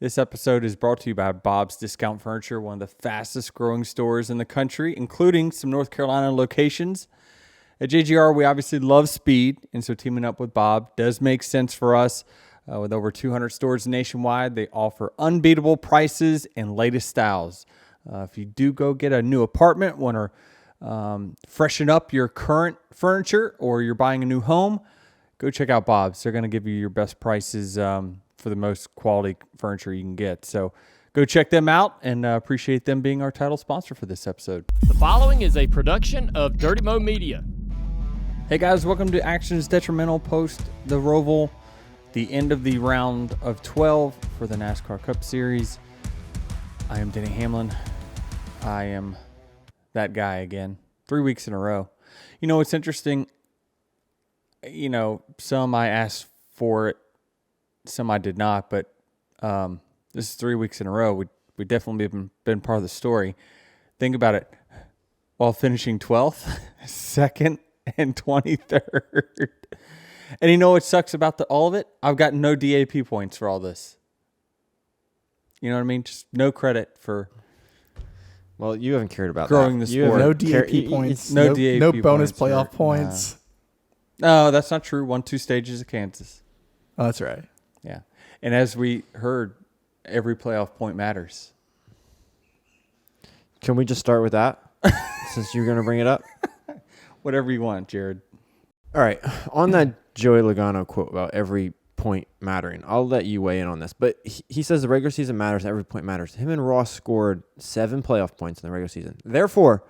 This episode is brought to you by Bob's Discount Furniture, one of the fastest growing stores in the country, including some North Carolina locations. At JGR, we obviously love speed, and so teaming up with Bob does make sense for us. With over 200 stores nationwide, they offer unbeatable prices and latest styles. If you do go get a new apartment, want to freshen up your current furniture, or you're buying a new home, go check out Bob's. They're going to give you your best prices for the most quality furniture you can get. So go check them out, and appreciate them being our title sponsor for this episode. The following is a production of Dirty Mo Media. Hey guys, welcome to Action's Detrimental post the ROVAL, the end of the round of 12 for the NASCAR Cup Series. I am Denny Hamlin. I am that guy again, 3 weeks in a row. You know, it's interesting. You know, some I asked for it, some I did not, but this is 3 weeks in a row. We definitely been part of the story. Think about it. While finishing 12th, 2nd, and 23rd. And you know what sucks about all of it? I've got no DAP points for all this. You know what I mean? Just no credit for... Well, you haven't cared about growing that. the sport. No DAP points. No DAP no bonus points, playoff right? points. No, that's not true. 1-2 stages of Kansas. Oh, that's right. Yeah. And as we heard, every playoff point matters. Can we just start with that? Since you're going to bring it up? Whatever you want, Jared. All right. On that Joey Logano quote about every point mattering, I'll let you weigh in on this. But he says the regular season matters, every point matters. Him and Ross scored 7 playoff points in the regular season. Therefore,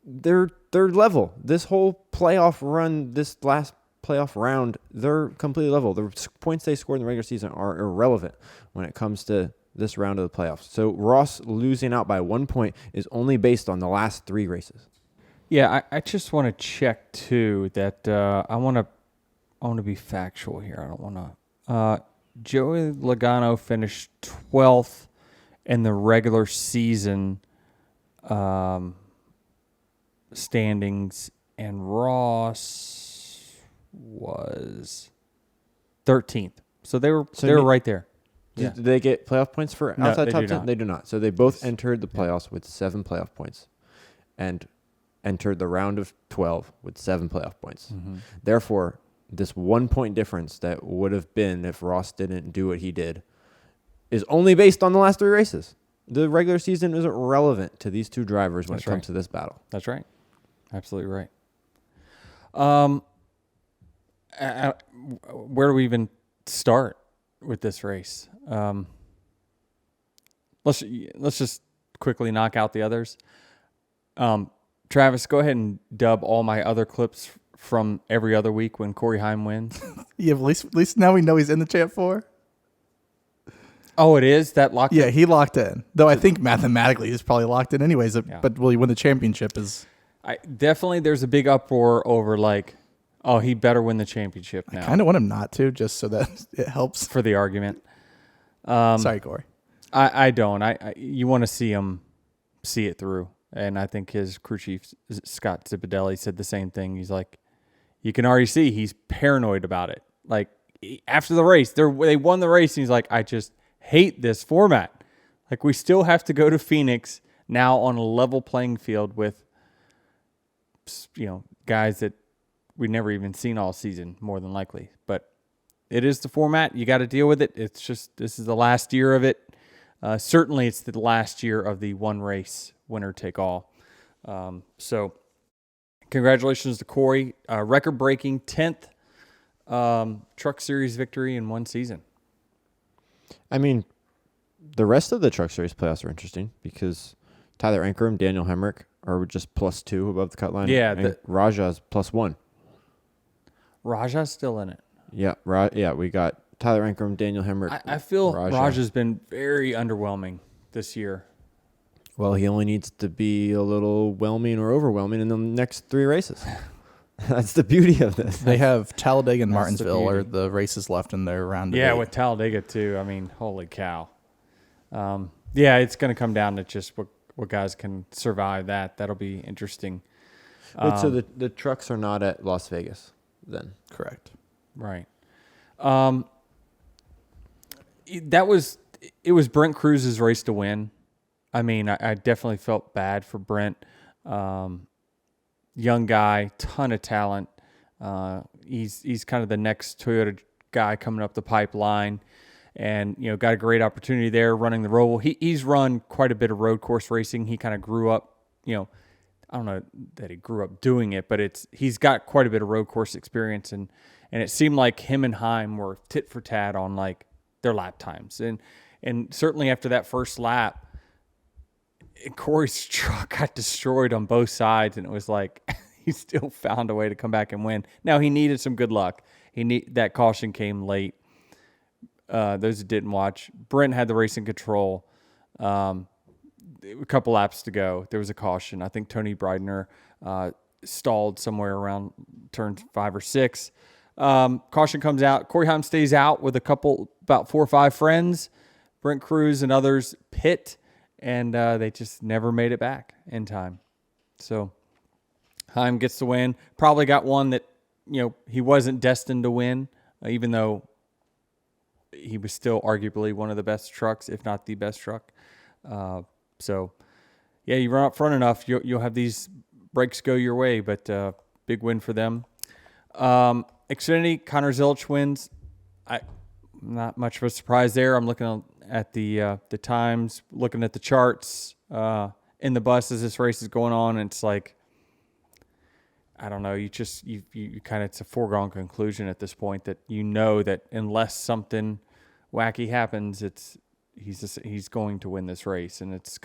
they're level. This whole playoff run, this last playoff round, they're completely level. The points they scored in the regular season are irrelevant when it comes to this round of the playoffs. So Ross losing out by 1 point is only based on the last 3 races. Yeah, I just want to check too that I want to be factual here. I don't want to. Joey Logano finished 12th in the regular season standings, and Ross was 13th. So they were right there. Did they get playoff points for No, outside they top do 10? not. They do not. So they both entered the playoffs with 7 playoff points, and entered the round of 12 with 7 playoff points. Mm-hmm. Therefore, this 1 point difference that would have been if Ross didn't do what he did is only based on the last 3 races. The regular season isn't relevant to these 2 drivers when That's it comes right. to this battle. That's right. Absolutely right. Where do we even start with this race? Let's just quickly knock out the others. Travis, go ahead and dub all my other clips from every other week when Corey Heim wins. Yeah, at least now we know he's in the champ 4. Oh, it is? That locked Yeah, in? he locked in. Though I think mathematically he's probably locked in anyways. Yeah. But will he win the championship? Definitely there's a big uproar over oh, he better win the championship now. I kind of want him not to, just so that it helps. For the argument. Sorry, Corey. I don't. You want to see him see it through. And I think his crew chief, Scott Zipadelli, said the same thing. He's like, you can already see he's paranoid about it. Like, after the race, they won the race, and he's like, I just hate this format. Like, we still have to go to Phoenix now on a level playing field with, guys that we've never even seen all season, more than likely. But it is the format. You got to deal with it. It's just, this is the last year of it. Certainly, it's the last year of the one race winner take all. So congratulations to Corey. Record-breaking 10th Truck Series victory in one season. I mean, the rest of the Truck Series playoffs are interesting because Tyler Ankrum, Daniel Hemrick are just +2 above the cut line. Yeah. And Raja's +1. Raja's still in it. Yeah, we got Tyler Ankrum, Daniel Hemrick. I feel Raja's been very underwhelming this year. Well, he only needs to be a little whelming or overwhelming in the next 3 races. That's the beauty of this. They have Talladega and That's Martinsville the are beauty. the races left in their round. Yeah, of 8. with Talladega too. I mean, holy cow. Yeah, it's going to come down to just what guys can survive that. That'll be interesting. Wait, so the trucks are not at Las Vegas then? Correct. Right. That was it was Brent Cruz's race to win. I mean, I definitely felt bad for Brent. Young guy, ton of talent. He's kind of the next Toyota guy coming up the pipeline, and got a great opportunity there running the ROVAL. He's run quite a bit of road course racing. He kind of grew up, I don't know that he grew up doing it, but he's got quite a bit of road course experience, and it seemed like him and Heim were tit for tat on like their lap times, and certainly after that first lap, Corey's truck got destroyed on both sides, and it was like he still found a way to come back and win. Now he needed some good luck. That caution came late. Those that didn't watch, Brent had the race in control. A couple laps to go, there was a caution. I think Tony Breidner stalled somewhere around turn 5 or 6. Caution comes out. Corey Heim stays out with about 4 or 5 friends. Brent Cruz and others pit, and they just never made it back in time. So Heim gets the win. Probably got one that he wasn't destined to win, even though he was still arguably one of the best trucks, if not the best truck. So, yeah, you run up front enough, you'll have these breaks go your way, but big win for them. Xfinity, Connor Zilisch wins. Not much of a surprise there. I'm looking at the times, looking at the charts in the bus as this race is going on, and it's like, I don't know. You kind of, it's a foregone conclusion at this point that that unless something wacky happens, he's going to win this race, and it's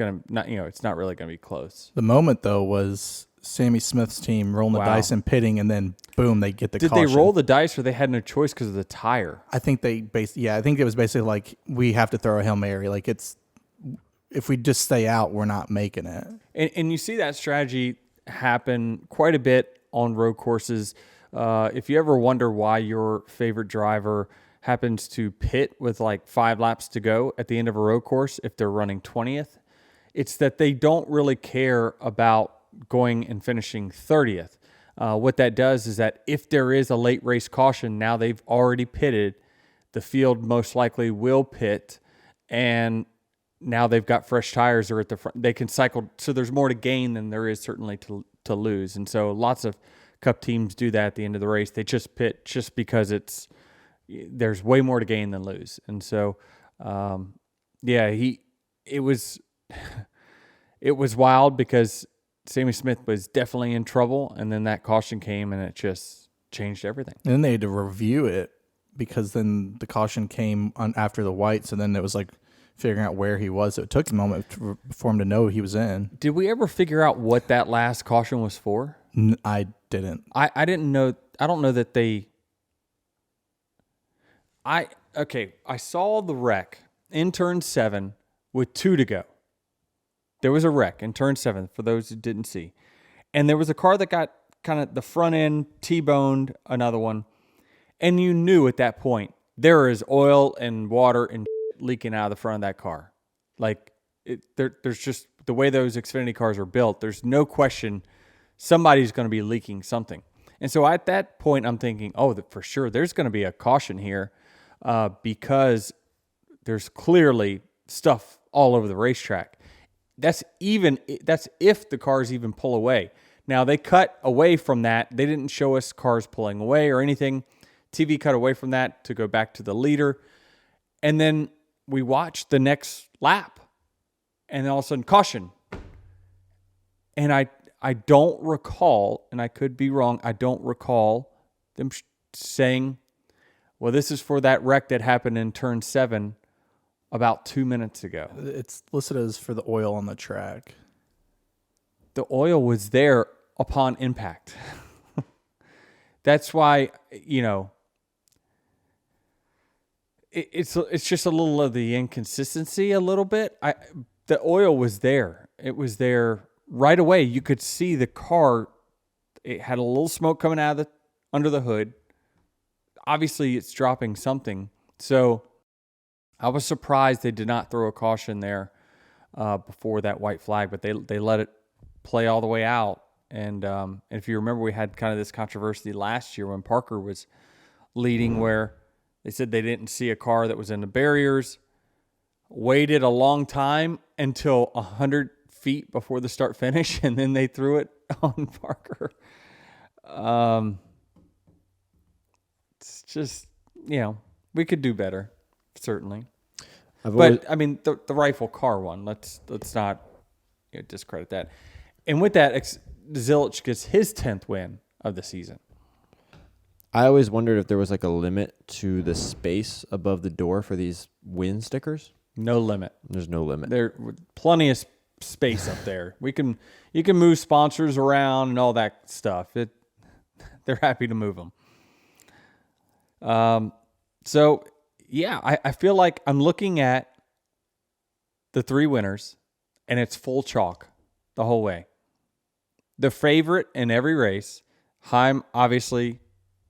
not really going to be close. The moment though was Sammy Smith's team rolling the dice and pitting, and then boom, they get the caution. Did they roll the dice, or they had no choice because of the tire? I think I think it was basically like, we have to throw a Hail Mary. Like, if we just stay out, we're not making it. And you see that strategy happen quite a bit on road courses. If you ever wonder why your favorite driver happens to pit with like 5 laps to go at the end of a road course, if they're running 20th, it's that they don't really care about going and finishing 30th. What that does is that if there is a late race caution, now they've already pitted, the field most likely will pit, and now they've got fresh tires, or at the front, they can cycle. So there's more to gain than there is certainly to lose. And so lots of Cup teams do that at the end of the race. They just pit just because there's way more to gain than lose. And so, it was wild because Sammy Smith was definitely in trouble, and then that caution came, and it just changed everything. And then they had to review it, because then the caution came after the white, so then it was like figuring out where he was. So it took a moment for him to know he was in. Did we ever figure out what that last caution was for? I didn't. I didn't know. I don't know that they... I saw the wreck in turn 7 with 2 to go. There was a wreck in turn 7, for those who didn't see. And there was a car that got kind of the front end T-boned another one. And you knew at that point, there is oil and water and leaking out of the front of that car. Like, there's just, the way those Xfinity cars are built, there's no question somebody's going to be leaking something. And so at that point, I'm thinking, for sure, there's going to be a caution here, because there's clearly stuff all over the racetrack. That's if the cars even pull away. Now, they cut away from that. They didn't show us cars pulling away or anything. TV cut away from that to go back to the leader. And then we watched the next lap, and then all of a sudden, caution. And I don't recall, and I could be wrong, I don't recall them saying, well, this is for that wreck that happened in turn 7 about 2 minutes ago. It's listed as for the oil on the track. The oil was there upon impact. That's why, it's just a little of the inconsistency a little bit. The oil was there. It was there right away. You could see the car. It had a little smoke coming out of under the hood. Obviously, it's dropping something. So I was surprised they did not throw a caution there before that white flag, but they let it play all the way out. And if you remember, we had kind of this controversy last year when Parker was leading, where they said they didn't see a car that was in the barriers. waited a long time until 100 feet before the start finish, and then they threw it on Parker. It's just, we could do better, certainly. I mean, the rifle car one, let's not discredit that. And with that, Zilisch gets his 10th win of the season. I always wondered if there was like a limit to the space above the door for these win stickers. No limit. There's no limit. There's plenty of space up there. You can move sponsors around and all that stuff. They're happy to move them. So yeah, I feel like I'm looking at the 3 winners, and it's full chalk the whole way. The favorite in every race, Heim, obviously,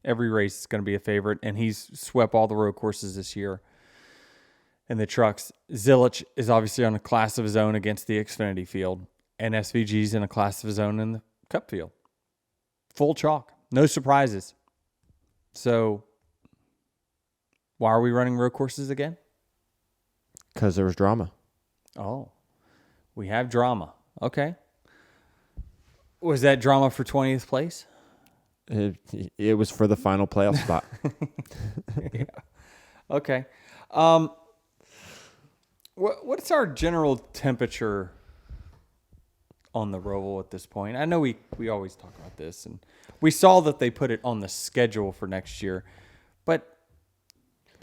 every race is going to be a favorite, and he's swept all the road courses this year. And the trucks, Zilisch is obviously on a class of his own against the Xfinity field, and SVG's in a class of his own in the Cup field. Full chalk, no surprises. So, why are we running road courses again? Because there was drama. Oh, we have drama. Okay. Was that drama for 20th place? It was for the final playoff spot. Yeah. Okay. What's our general temperature on the ROVAL at this point? I know we always talk about this, and we saw that they put it on the schedule for next year, but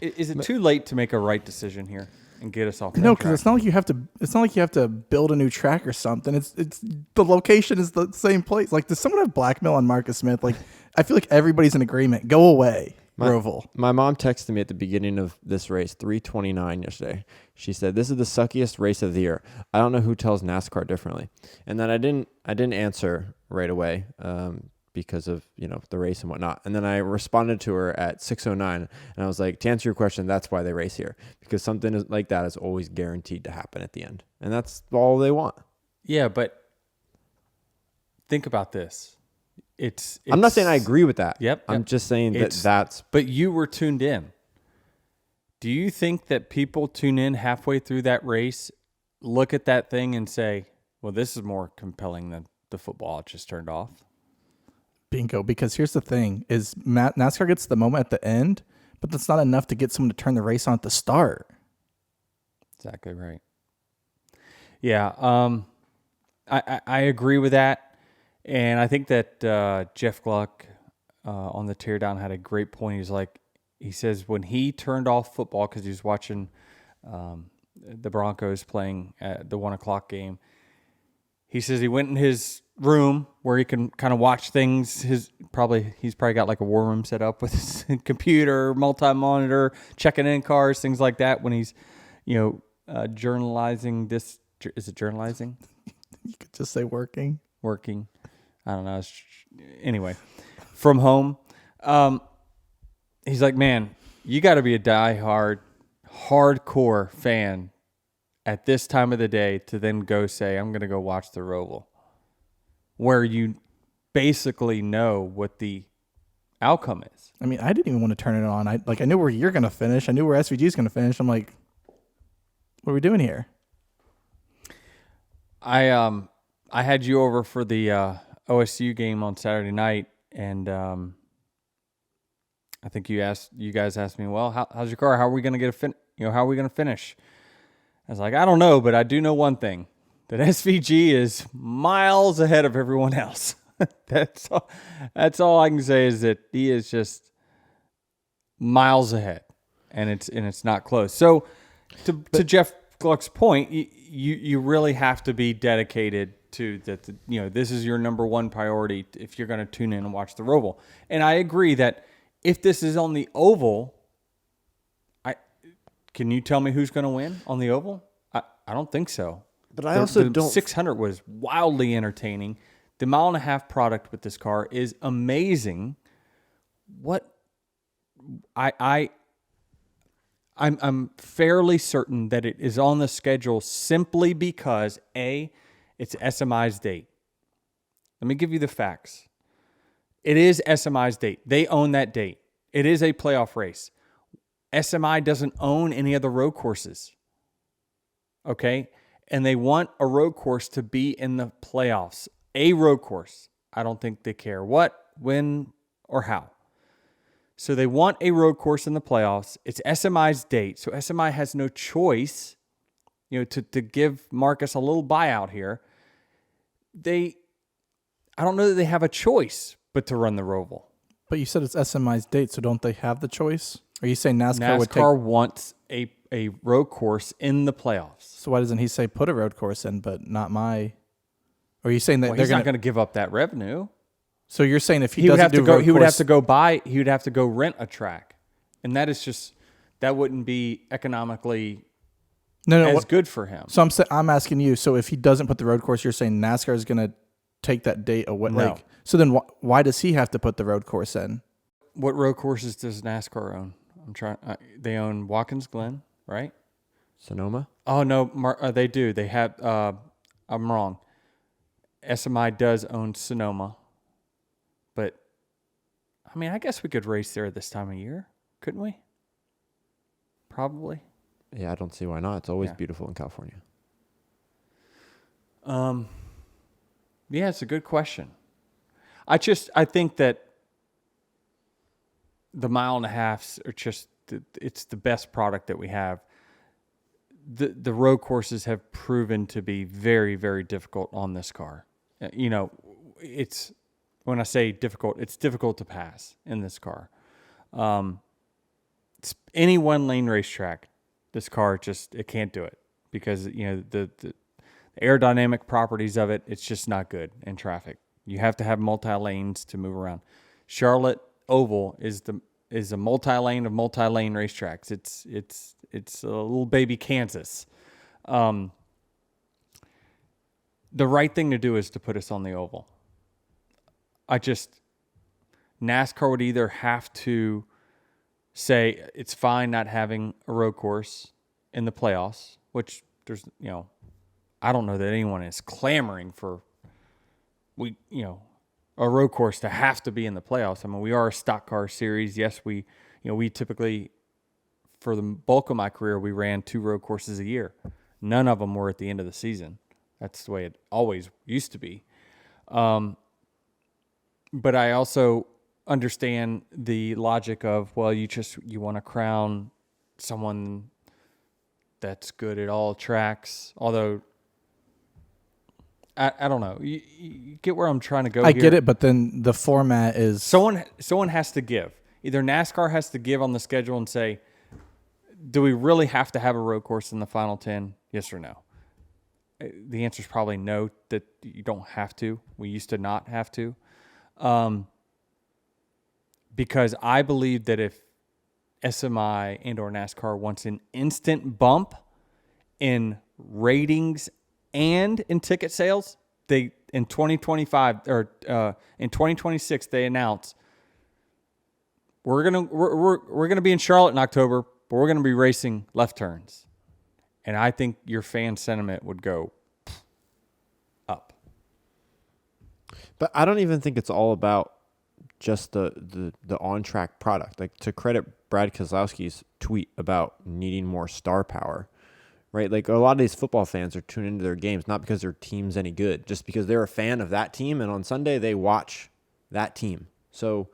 is it too late to make a right decision here and get us off? No, because it's not like you have to. It's not like you have to build a new track or something. It's the location is the same place. Like, does someone have blackmail on Marcus Smith? Like, I feel like everybody's in agreement. Go away, ROVAL. My mom texted me at the beginning of this race, 3:29 yesterday. She said, "This is the suckiest race of the year. I don't know who tells NASCAR differently." And then I didn't answer right away because of the race and whatnot. And then I responded to her at 6:09, and I was like, "To answer your question, that's why they race here, because something like that is always guaranteed to happen at the end, and that's all they want." Yeah, but think about this. I'm not saying I agree with that. Yep. I'm just saying that's. But you were tuned in. Do you think that people tune in halfway through that race, look at that thing and say, well, this is more compelling than the football it just turned off? Bingo. Because here's the thing: is NASCAR gets the moment at the end, but that's not enough to get someone to turn the race on at the start. Exactly right. Yeah, I agree with that. And I think that Jeff Gluck on the teardown had a great point. He says when he turned off football because he was watching the Broncos playing at the 1:00 game, he says he went in his room where he can kind of watch things. He's probably got like a war room set up with his computer, multi-monitor, checking in cars, things like that. When he's journalizing this, is it journalizing? You could just say working. I don't know. Anyway, from home, he's like, man, you got to be a hardcore fan at this time of the day to then go say, I'm going to go watch the ROVAL, where you basically know what the outcome is. I mean, I didn't even want to turn it on. I knew where you're going to finish. I knew where SVG is going to finish. I'm like, what are we doing here? I had you over for the OSU game on Saturday night, and I think you guys asked me, well, how's your car? How are we going to get how are we going to finish? I was like, I don't know, but I do know one thing, that SVG is miles ahead of everyone else. That's all I can say is that he is just miles ahead, and it's not close. So to Jeff Gluck's point, you really have to be dedicated to that. This is your number one priority if you're going to tune in and watch the ROVAL. And I agree that if this is on the oval, can you tell me who's going to win on the oval? I don't think so. But I also don't. 600 was wildly entertaining. The 1.5 mile product with this car is amazing. I'm fairly certain that it is on the schedule simply because it's SMI's date. Let me give you the facts. It is SMI's date. They own that date. It is a playoff race. SMI doesn't own any other road courses. okay? And they want a road course to be in the playoffs. A road course. I don't think they care what, when, or how. So they want a road course in the playoffs. It's SMI's date. So SMI has no choice, to give Marcus a little buyout here. I don't know that they have a choice but to run the ROVAL. But you said it's SMI's date, so don't they have the choice? Are you saying NASCAR would take... NASCAR wants a road course in the playoffs. So why doesn't he say put a road course in, but not my... Or are you saying that Well, they're he's not going to give up that revenue. So you're saying if he would doesn't have do to go, road he would have course- to go rent a track, and that wouldn't be economically as good for him. So I'm asking you. So if he doesn't put the road course, you're saying NASCAR is going to take that date away? No. So then why does he have to put the road course in? What road courses does NASCAR own? They own Watkins Glen, right? Sonoma? Oh no, they do. They have. I'm wrong. SMI does own Sonoma, but I mean, I guess we could race there this time of year, couldn't we? Probably. Yeah, I don't see why not. It's always beautiful in California. Yeah, it's a good question. I think that the 1.5 miles are just, it's the best product that we have. The road courses have proven to be very, very difficult on this car. It's, when I say difficult, it's difficult to pass in this car. It's any one lane racetrack, this car it can't do it because, the aerodynamic properties of it, it's just not good in traffic. You have to have multi-lanes to move around. Charlotte Oval is a multi-lane of multi-lane racetracks. It's a little baby Kansas. The right thing to do is to put us on the oval. NASCAR would either have to say it's fine not having a road course in the playoffs, which there's, I don't know that anyone is clamoring for a road course to have to be in the playoffs. I mean, we are a stock car series. Yes, we typically, for the bulk of my career, we ran 2 road courses a year. None of them were at the end of the season. That's the way it always used to be. But I also understand the logic of, well, you want to crown someone that's good at all tracks. Although, I don't know. You get where I'm trying to go I here? get it, but then the format is... Someone has to give. Either NASCAR has to give on the schedule and say, do we really have to have a road course in the final 10? Yes or no? The answer is probably no, that you don't have to. We used to not have to. Because I believe that if SMI and or NASCAR wants an instant bump in ratings and in ticket sales, they in 2025 or in 2026 they announce we're gonna be in Charlotte in October, but we're gonna be racing left turns, and I think your fan sentiment would go up. But I don't even think it's all about just the on-track product. Like, to credit Brad Keselowski's tweet about needing more star power, right? Like, a lot of these football fans are tuning into their games not because their team's any good, just because they're a fan of that team, and on Sunday they watch that team. So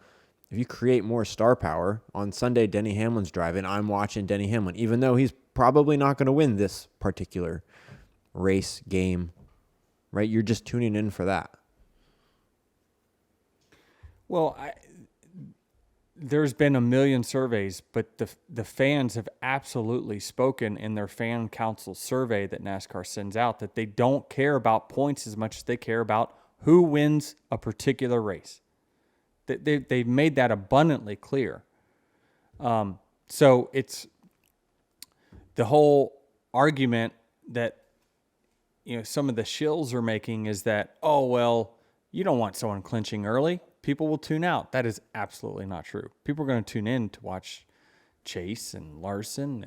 if you create more star power, on Sunday Denny Hamlin's driving, I'm watching Denny Hamlin, even though he's probably not going to win this particular race game, right? You're just tuning in for that. Well, there's been a million surveys, but the fans have absolutely spoken in their fan council survey that NASCAR sends out that they don't care about points as much as they care about who wins a particular race. They've made that abundantly clear. So it's the whole argument that some of the shills are making is that, oh, well, you don't want someone clinching early. People will tune out. That is absolutely not true. People are going to tune in to watch Chase and Larson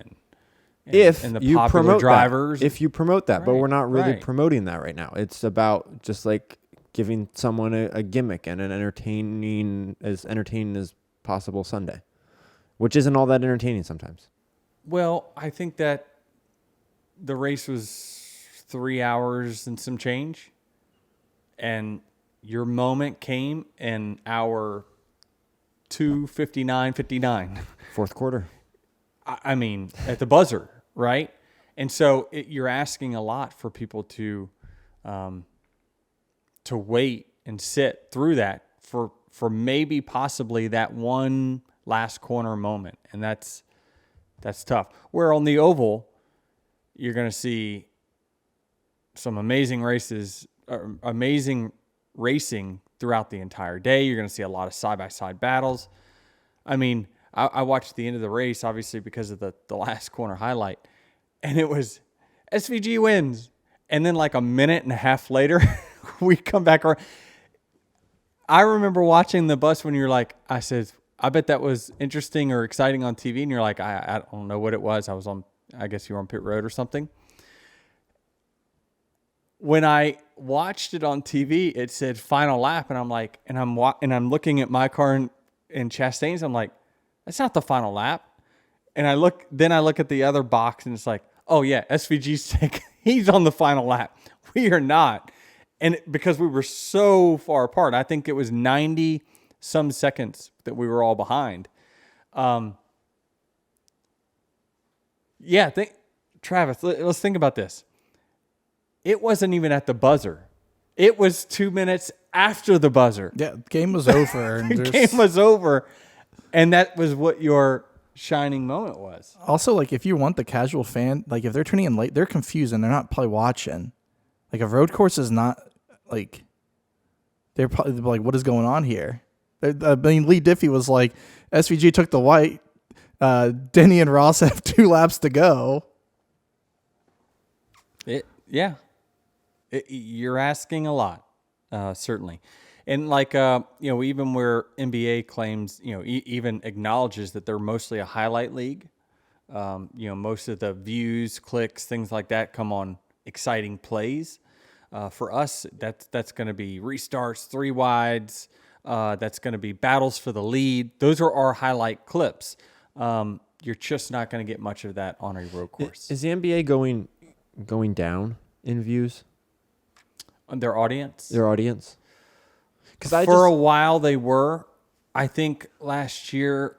and the you popular promote drivers. That. If you promote that, but Right, we're not really right. promoting that right now. It's about just like giving someone a gimmick and an entertaining as possible Sunday, which isn't all that entertaining sometimes. Well, I think that the race was 3 hours and some change, and your moment came in hour 2:59:59. Fourth quarter. I mean, at the buzzer, right? And so you're asking a lot for people to wait and sit through that for maybe possibly that one last corner moment, and that's tough. Where on the oval, you're going to see some amazing races, amazing racing throughout the entire day. You're going to see a lot of side-by-side battles. I mean, I watched the end of the race, obviously, because of the last corner highlight, and it was SVG wins. And then like a minute and a half later, we come back around. I remember watching the bus when you're like, I said, I bet that was interesting or exciting on TV. And you're like, I don't know what it was. I guess you were on pit road or something. When I watched it on TV, it said final lap. And I'm like, and I'm looking at my car in Chastain's. I'm like, that's not the final lap. And I look at the other box and it's like, oh yeah, SVG's he's on the final lap. We are not. And because we were so far apart, I think it was 90 some seconds that we were all behind. Travis, let's think about this. It wasn't even at the buzzer. It was 2 minutes after the buzzer. Yeah, the game was over. The game was over. And that was what your shining moment was. Also, like, if you want the casual fan, like, if they're turning in late, they're confused and they're not probably watching. Like, a road course is not, like, they're probably like, what is going on here? I mean, Lee Diffie was like, SVG took the white. Denny and Ross have 2 laps to go. You're asking a lot, certainly. And like, even where NBA claims, even acknowledges that they're mostly a highlight league, most of the views, clicks, things like that come on exciting plays. For us, that's going to be restarts, 3 wides. That's going to be battles for the lead. Those are our highlight clips. You're just not going to get much of that on a road course. Is the NBA going down in views? On their audience? Their audience? For a while they were. I think last year,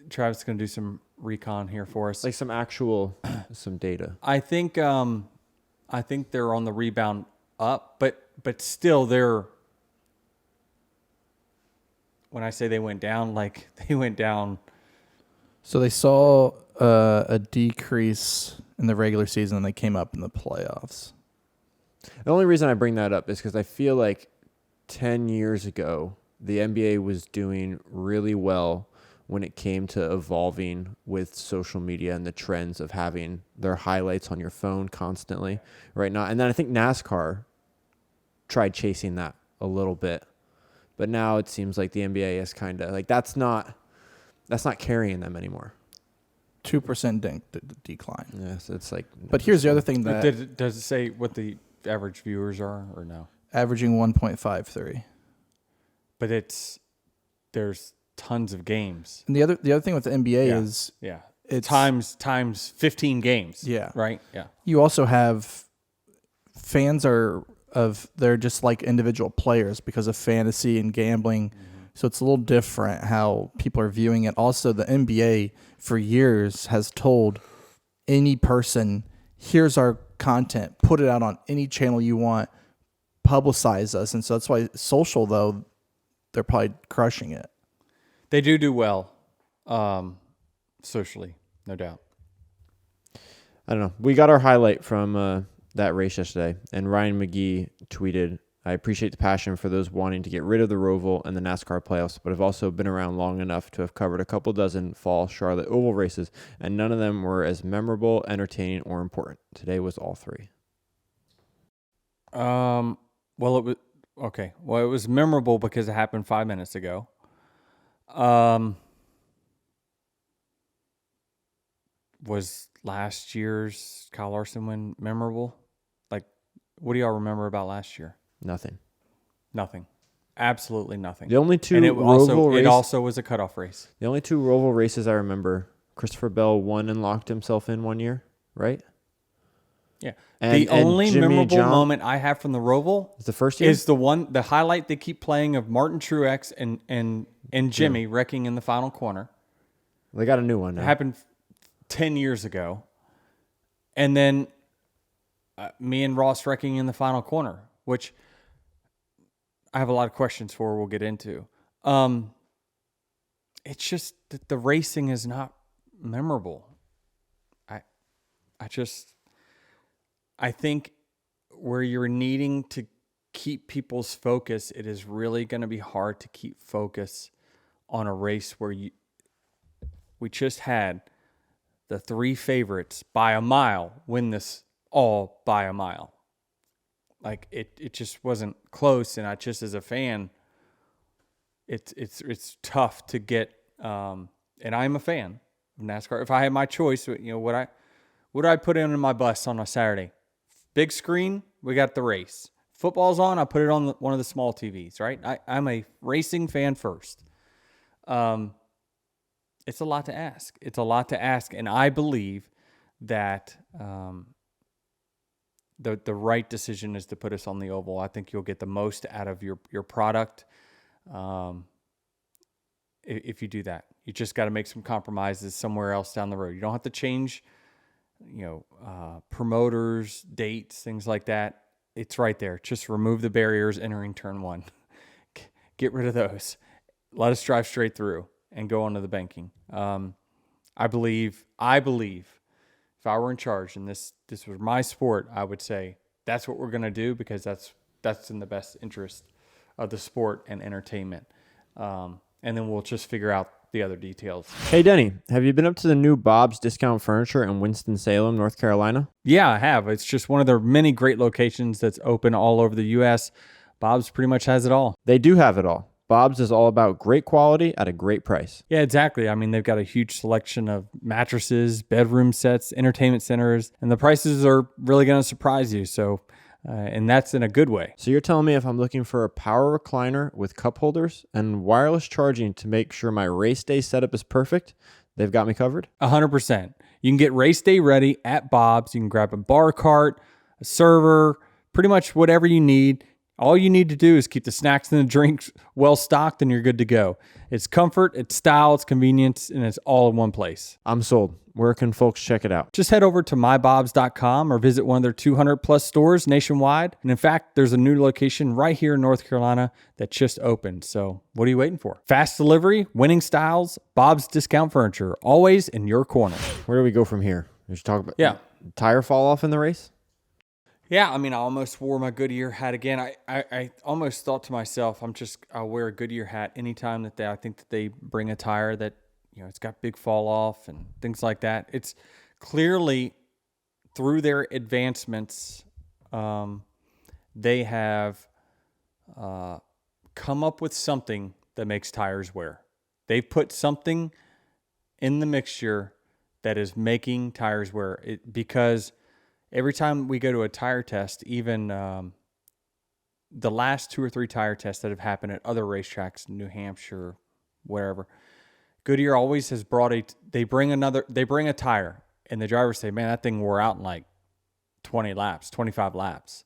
Travis is going to do some recon here for us. Like some data. I think they're on the rebound up, but still they're. When I say they went down, like they went down. So they saw a decrease in the regular season and they came up in the playoffs. The only reason I bring that up is because I feel like 10 years ago, the NBA was doing really well when it came to evolving with social media and the trends of having their highlights on your phone constantly right now. And then I think NASCAR tried chasing that a little bit. But now it seems like the NBA is kind of like that's not carrying them anymore. 2% decline. Yes, it's like. But here's the other thing that does it say what the average viewers are or no? Averaging 1.53. But there's tons of games. And the other thing with the NBA is it's times 15 games. Yeah. Right? Yeah. You also have fans they're just like individual players because of fantasy and gambling. Mm-hmm. So it's a little different how people are viewing it. Also, the NBA for years has told any person, here's our content, put it out on any channel you want, publicize us. And so that's why social, though, they're probably crushing it. They do well socially, no doubt. I don't know. We got our highlight from that race yesterday, and Ryan McGee tweeted, I appreciate the passion for those wanting to get rid of the ROVAL and the NASCAR playoffs, but have also been around long enough to have covered a couple dozen fall Charlotte oval races, and none of them were as memorable, entertaining, or important. Today was all 3. Well, it was okay. Well, it was memorable because it happened 5 minutes ago. Was last year's Kyle Larson win memorable? Like, what do y'all remember about last year? Nothing. Absolutely nothing. The only 2 and it ROVAL also was a cutoff race. The only 2 ROVAL races I remember, Christopher Bell won and locked himself in one year, right? Yeah. And- the and only Jimmy memorable John- moment I have from the Roval It's the first year. is the highlight they keep playing of Martin Truex and Jimmy wrecking in the final corner. They got a new one It now. happened 10 years ago. And then me and Ross wrecking in the final corner, which I have a lot of questions for we'll get into. It's just that the racing is not memorable. I think where you're needing to keep people's focus, it is really going to be hard to keep focus on a race where we just had the 3 favorites by a mile win this all by a mile. Like it just wasn't close, and I just as a fan, it's tough to get. And I'm a fan of NASCAR. If I had my choice, what would I put in my bus on a Saturday? Big screen, we got the race. Football's on, I put it on one of the small TVs, right? I'm a racing fan first. It's a lot to ask. And I believe that the right decision is to put us on the oval. I think you'll get the most out of your product if you do that. You just got to make some compromises somewhere else down the road. You don't have to change promoters, dates, things like that. It's right there. Just remove the barriers entering turn 1. Get rid of those. Let us drive straight through and go on to the banking. I believe if I were in charge and this was my sport, I would say that's what we're going to do because that's in the best interest of the sport and entertainment. And then we'll just figure out the other details. Hey, Denny, have you been up to the new Bob's Discount Furniture in Winston-Salem, North Carolina? Yeah, I have. It's just one of their many great locations that's open all over the U.S. Bob's pretty much has it all. They do have it all. Bob's is all about great quality at a great price. Yeah, exactly. I mean, they've got a huge selection of mattresses, bedroom sets, entertainment centers, and the prices are really going to surprise you. So, and that's in a good way. So you're telling me if I'm looking for a power recliner with cup holders and wireless charging to make sure my race day setup is perfect, they've got me covered? 100%. You can get race day ready at Bob's. You can grab a bar cart, a server, pretty much whatever you need. All you need to do is keep the snacks and the drinks well stocked and you're good to go. It's comfort, it's style, it's convenience, and it's all in one place. I'm sold. Where can folks check it out? Just head over to mybobs.com or visit one of their 200 plus stores nationwide. And in fact, there's a new location right here in North Carolina that just opened. So what are you waiting for? Fast delivery, winning styles, Bob's Discount Furniture, always in your corner. Where do we go from here? We should talk about tire fall off in the race? Yeah, I mean, I almost wore my Goodyear hat again. I almost thought to myself, I'll wear a Goodyear hat anytime that I think that they bring a tire that, it's got big fall off and things like that. It's clearly through their advancements, they have come up with something that makes tires wear. They've put something in the mixture that is making tires wear. Because every time we go to a tire test, even the last 2 or 3 tire tests that have happened at other racetracks, New Hampshire, wherever, Goodyear always has they bring a tire, and the drivers say, man, that thing wore out in like 20 laps, 25 laps.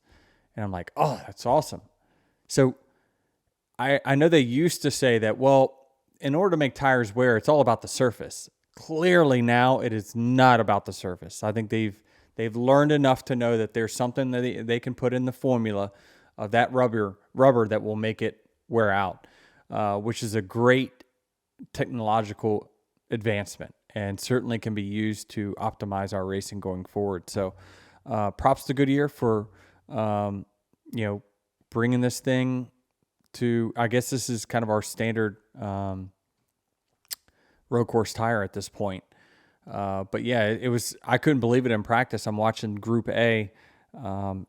And I'm like, oh, that's awesome. So I know they used to say that, well, in order to make tires wear, it's all about the surface. Clearly now it is not about the surface. I think they've learned enough to know that there's something that they can put in the formula of that rubber that will make it wear out, which is a great technological advancement and certainly can be used to optimize our racing going forward. So props to Goodyear for, bringing this thing to, I guess this is kind of our standard road course tire at this point. But yeah, it was, I couldn't believe it in practice. I'm watching Group A, and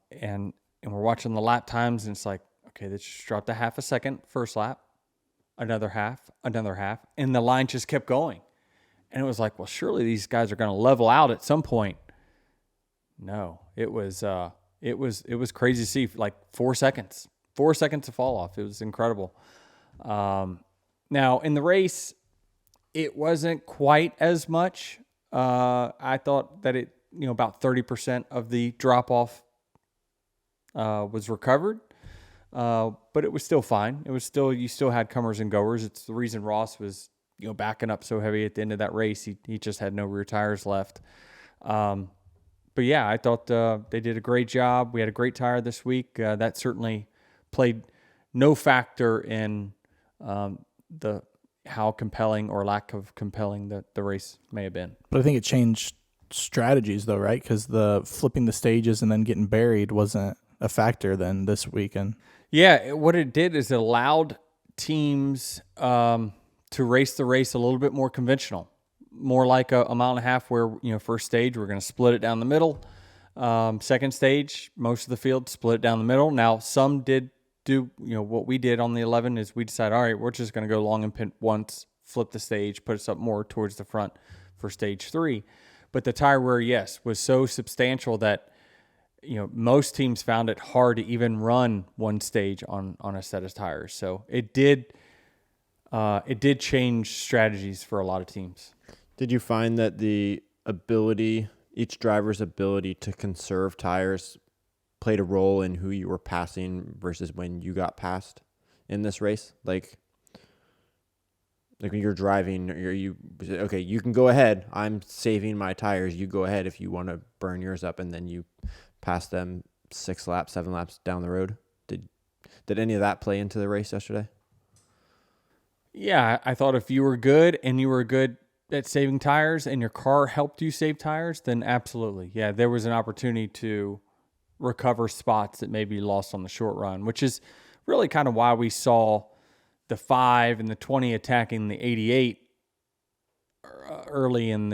we're watching the lap times, and it's like, okay, they just dropped a half a second first lap, another half, and the line just kept going. And it was like, well, surely these guys are going to level out at some point. No, it was crazy to see, like 4 seconds to fall off. It was incredible. Now in the race, it wasn't quite as much. I thought that about 30% of the drop off was recovered. But it was still fine. You still had comers and goers. It's the reason Ross was, backing up so heavy at the end of that race. He just had no rear tires left. But yeah, I thought they did a great job. We had a great tire this week. That certainly played no factor in how compelling or lack of compelling the race may have been. But I think it changed strategies though, right? Because the flipping the stages and then getting buried wasn't a factor then this weekend. Yeah, what it did is it allowed teams to race the race a little bit more conventional, more like a mile and a half where, first stage, we're going to split it down the middle. Second stage, most of the field split it down the middle. Now, some did do, what we did on the 11 is we decided, all right, we're just going to go long and pin once, flip the stage, put us up more towards the front for stage 3. But the tire wear, yes, was so substantial that most teams found it hard to even run one stage on a set of tires. So it did change strategies for a lot of teams. Did you find that each driver's ability to conserve tires played a role in who you were passing versus when you got passed in this race? Like when you're driving, you can go ahead. I'm saving my tires. You go ahead if you want to burn yours up, and then you pass them 7 laps down the road. Did any of that play into the race yesterday? Yeah, I thought if you were good and you were good at saving tires and your car helped you save tires, then absolutely. Yeah, there was an opportunity to recover spots that maybe lost on the short run, which is really kind of why we saw the 5 and the 20 attacking the 88 early in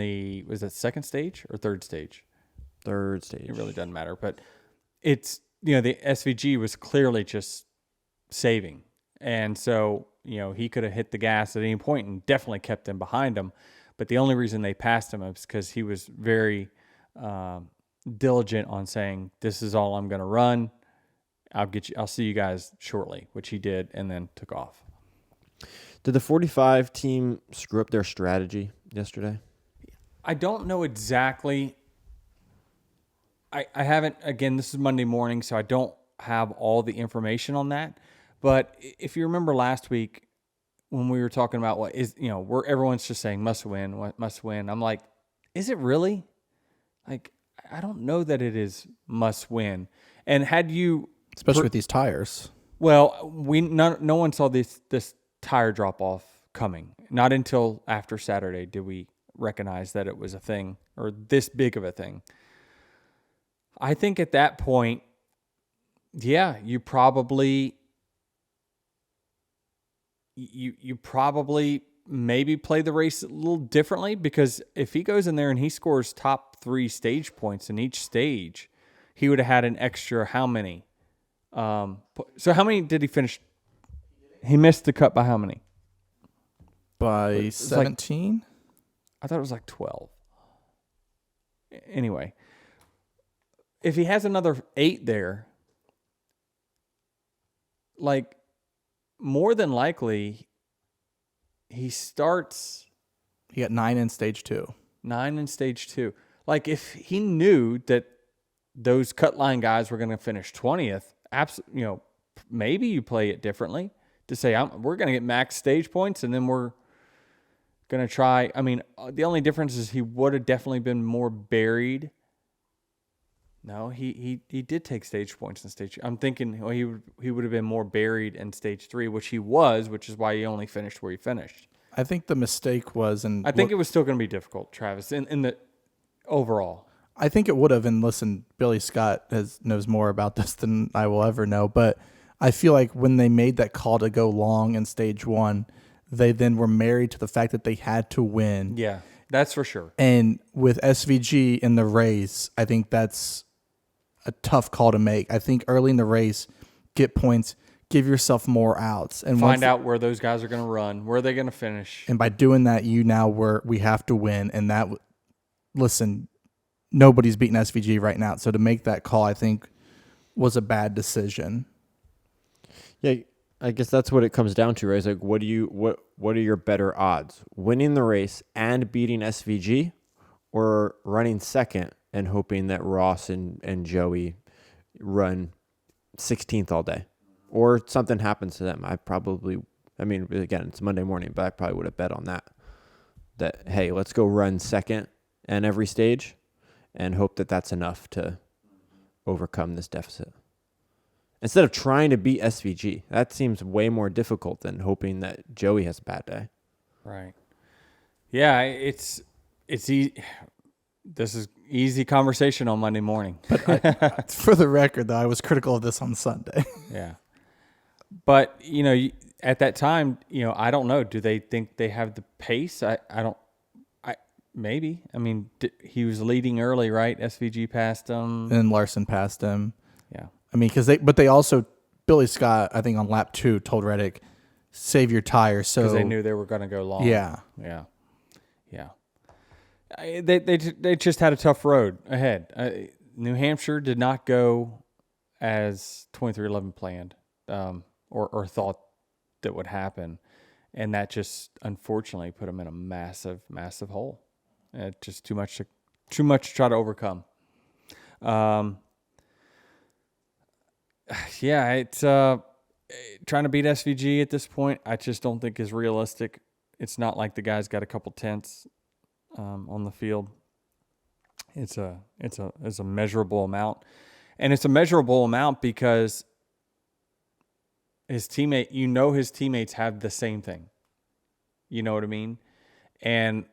was that second stage or third stage? Third stage. It really doesn't matter, but it's, the SVG was clearly just saving. And so, he could have hit the gas at any point and definitely kept them behind him. But the only reason they passed him was because he was very diligent on saying, this is all I'm going to run. I'll see you guys shortly, which he did, and then took off. Did the 45 team screw up their strategy yesterday? I don't know exactly. I haven't, again, this is Monday morning, so I don't have all the information on that. But if you remember last week when we were talking about what is, where everyone's just saying must win. I'm like, is it really? Like, I don't know that it is must win. And had you, especially with these tires. Well, no one saw this tire drop off coming. Not until after Saturday did we recognize that it was a thing, or this big of a thing. I think at that point, yeah, you probably maybe play the race a little differently, because if he goes in there and he scores top 3 stage points in each stage, he would have had an extra how many? So how many did he finish? He missed the cut by how many? By 17? I thought it was like 12. Anyway, if he has another 8 there, like, more than likely, he starts. He got 9 in stage 2. 9 in stage 2. Like, if he knew that those cut line guys were going to finish 20th, maybe you play it differently to say, we're going to get max stage points, and then we're going to try. I mean, the only difference is he would have definitely been more buried. No, he did take stage points in stage 2. I'm thinking he would have been more buried in stage 3, which he was, which is why he only finished where he finished. I think the mistake was, I think it was still going to be difficult, Travis, in the overall. I think it would have, and listen, Billy Scott knows more about this than I will ever know, but I feel like when they made that call to go long in stage 1, they then were married to the fact that they had to win. Yeah, that's for sure. And with SVG in the race, I think that's a tough call to make. I think early in the race, get points, give yourself more outs, and find out where those guys are going to run, where they're going to finish. And by doing that, we have to win. And that, listen, nobody's beating SVG right now. So to make that call, I think, was a bad decision. Yeah, I guess that's what it comes down to, right? It's like, what are your better odds? Winning the race and beating SVG, or running second and hoping that Ross and Joey run 16th all day, or something happens to them. I mean, again, it's Monday morning, but I probably would have bet on that. That, hey, let's go run second and every stage and hope that that's enough to overcome this deficit. Instead of trying to beat SVG, that seems way more difficult than hoping that Joey has a bad day. Right. Yeah, it's easy. This is easy conversation on Monday morning. For the record, though, I was critical of this on Sunday. Yeah. But, at that time, I don't know. Do they think they have the pace? Maybe. I mean, he was leading early, right? SVG passed him. And Larson passed him. Yeah. I mean, but they also, Billy Scott, I think on lap 2, told Reddick, save your tires. So because they knew they were going to go long. Yeah. Yeah. Yeah. They just had a tough road ahead. New Hampshire did not go as 2311 planned, or thought that would happen, and that just unfortunately put them in a massive, massive hole. Just too much to try to overcome. Yeah, it's trying to beat SVG at this point. I just don't think is realistic. It's not like the guy's got a couple tenths on the field. It's a measurable amount, and it's a measurable amount because his teammates have the same thing. You know what I mean? And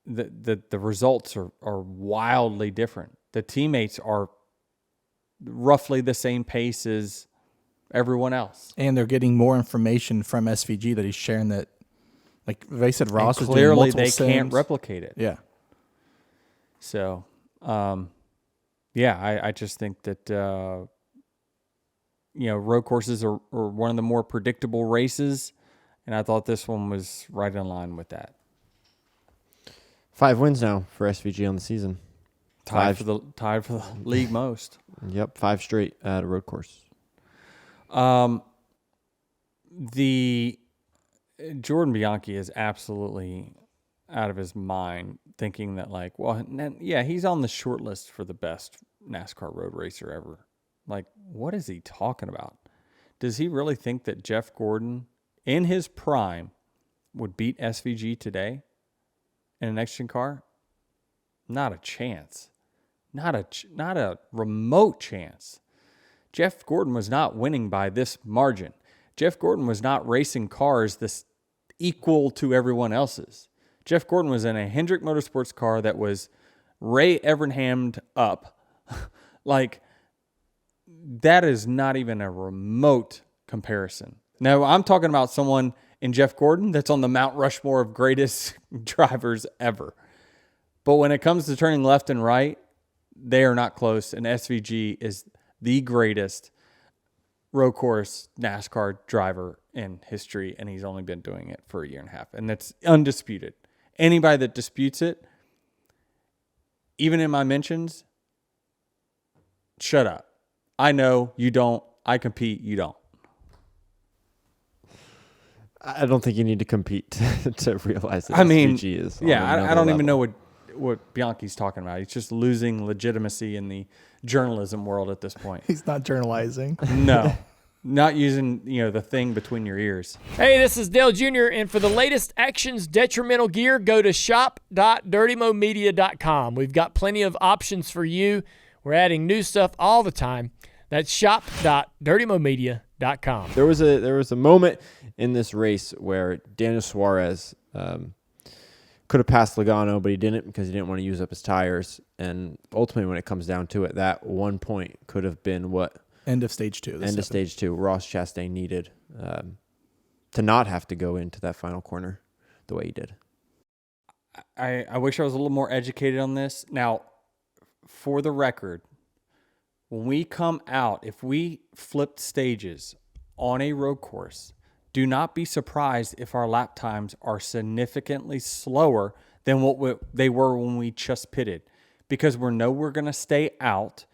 the results are wildly different. The teammates are roughly the same pace as everyone else. And they're getting more information from SVG that he's sharing that, like they said, Ross and was doing clearly multiple they sims. can't replicate it. Yeah. So, I just think that, road courses are one of the more predictable races, and I thought this one was right in line with that. 5 wins now for SVG on the season. Tied for the league most. Yep, 5 straight at a road course. The Jordan Bianchi is absolutely out of his mind, thinking that he's on the short list for the best NASCAR road racer ever. Like, what is he talking about? Does he really think that Jeff Gordon, in his prime, would beat SVG today in an next-gen car? Not a chance. Not a remote chance. Jeff Gordon was not winning by this margin. Jeff Gordon was not racing cars this equal to everyone else's. Jeff Gordon was in a Hendrick Motorsports car that was Ray Evernhammed up. That is not even a remote comparison. Now, I'm talking about someone in Jeff Gordon that's on the Mount Rushmore of greatest drivers ever. But when it comes to turning left and right, they are not close, and SVG is the greatest road course NASCAR driver in history, and he's only been doing it for a year and a half, and that's undisputed. Anybody that disputes it, even in my mentions, shut up. I know, you don't. I compete, you don't. I don't think you need to compete to realize that SVG is. Yeah, I don't even know what Bianchi's talking about. He's just losing legitimacy in the journalism world at this point. He's not journalizing. No. Not using, the thing between your ears. Hey, this is Dale Jr., and for the latest Actions Detrimental gear, go to shop.dirtymomedia.com. We've got plenty of options for you. We're adding new stuff all the time. That's shop.dirtymomedia.com. There was a moment in this race where Daniel Suárez could have passed Logano, but he didn't because he didn't want to use up his tires. And ultimately, when it comes down to it, that 1 point could have been what? End of stage 2. End of stage 2. Ross Chastain needed to not have to go into that final corner the way he did. I wish I was a little more educated on this. Now, for the record, when we come out, if we flipped stages on a road course, do not be surprised if our lap times are significantly slower than what they were when we just pitted, because we're going to stay out.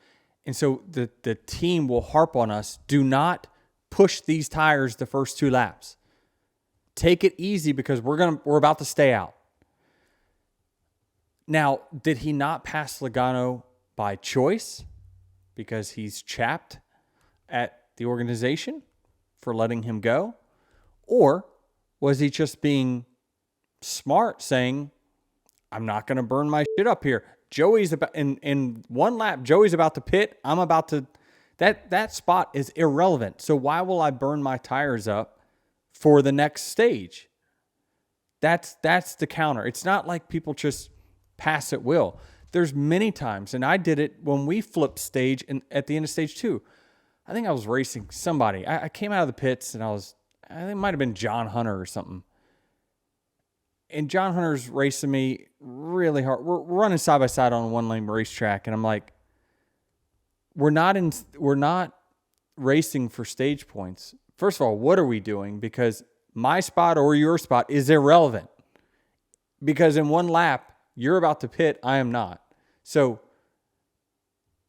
And so the team will harp on us. Do not push these tires the first 2 laps. Take it easy because we're about to stay out. Now, did he not pass Logano by choice because he's chapped at the organization for letting him go? Or was he just being smart, saying, I'm not going to burn my shit up here. Joey's about in one lap, Joey's about to pit. I'm about to that spot is irrelevant. So why will I burn my tires up for the next stage? That's the counter. It's not like people just pass at will. There's many times, and I did it when we flipped stage and at the end of stage 2. I think I was racing somebody. I came out of the pits and I think it might have been John Hunter or something. And John Hunter's racing me really hard. We're running side by side on a 1-lane racetrack, and I'm like, we're not racing for stage points. First of all, what are we doing? Because my spot or your spot is irrelevant. Because in one lap, you're about to pit, I am not. So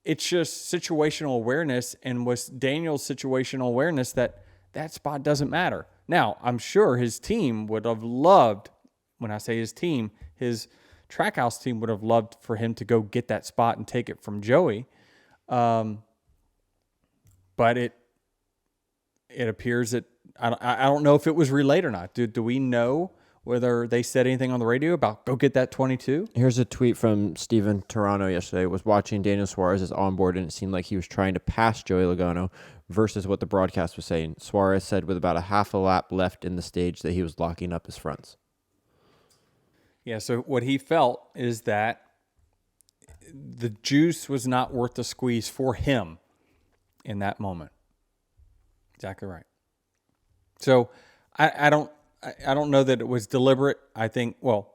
it's just situational awareness, and with Daniel's situational awareness that spot doesn't matter. Now, I'm sure his team would have loved, when I say his team, his Trackhouse team would have loved for him to go get that spot and take it from Joey. But it appears that I don't know if it was relayed or not. Do we know whether they said anything on the radio about go get that 22? Here's a tweet from Steven Torano yesterday. Was watching Daniel Suárez on board, and it seemed like he was trying to pass Joey Logano versus what the broadcast was saying. Suárez said with about a half a lap left in the stage that he was locking up his fronts. Yeah, so what he felt is that the juice was not worth the squeeze for him in that moment. Exactly right. So I don't know that it was deliberate. I think, well,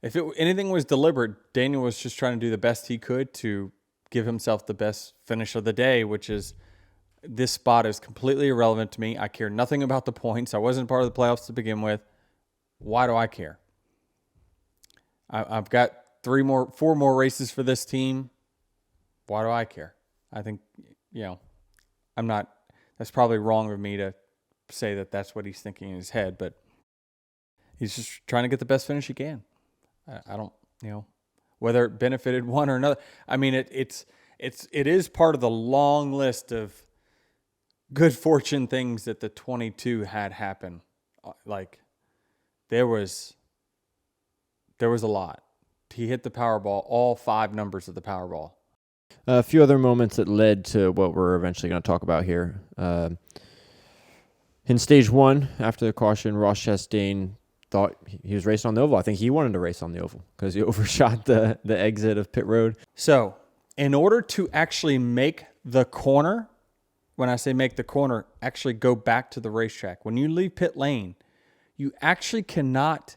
if anything was deliberate, Daniel was just trying to do the best he could to give himself the best finish of the day, which is this spot is completely irrelevant to me. I care nothing about the points. I wasn't part of the playoffs to begin with. Why do I care? I've got 4 more races for this team. Why do I care? I think, that's probably wrong of me to say that that's what he's thinking in his head, but he's just trying to get the best finish he can. I don't, whether it benefited one or another. I mean, it is part of the long list of good fortune things that the 22 had happen. Like there was a lot. He hit the Powerball, all 5 numbers of the Powerball. A few other moments that led to what we're eventually going to talk about here. In stage 1, after the caution, Ross Chastain thought he was racing on the oval. I think he wanted to race on the oval because he overshot the exit of pit road. So, in order to actually make the corner, when I say make the corner, actually go back to the racetrack. When you leave pit lane, you actually cannot.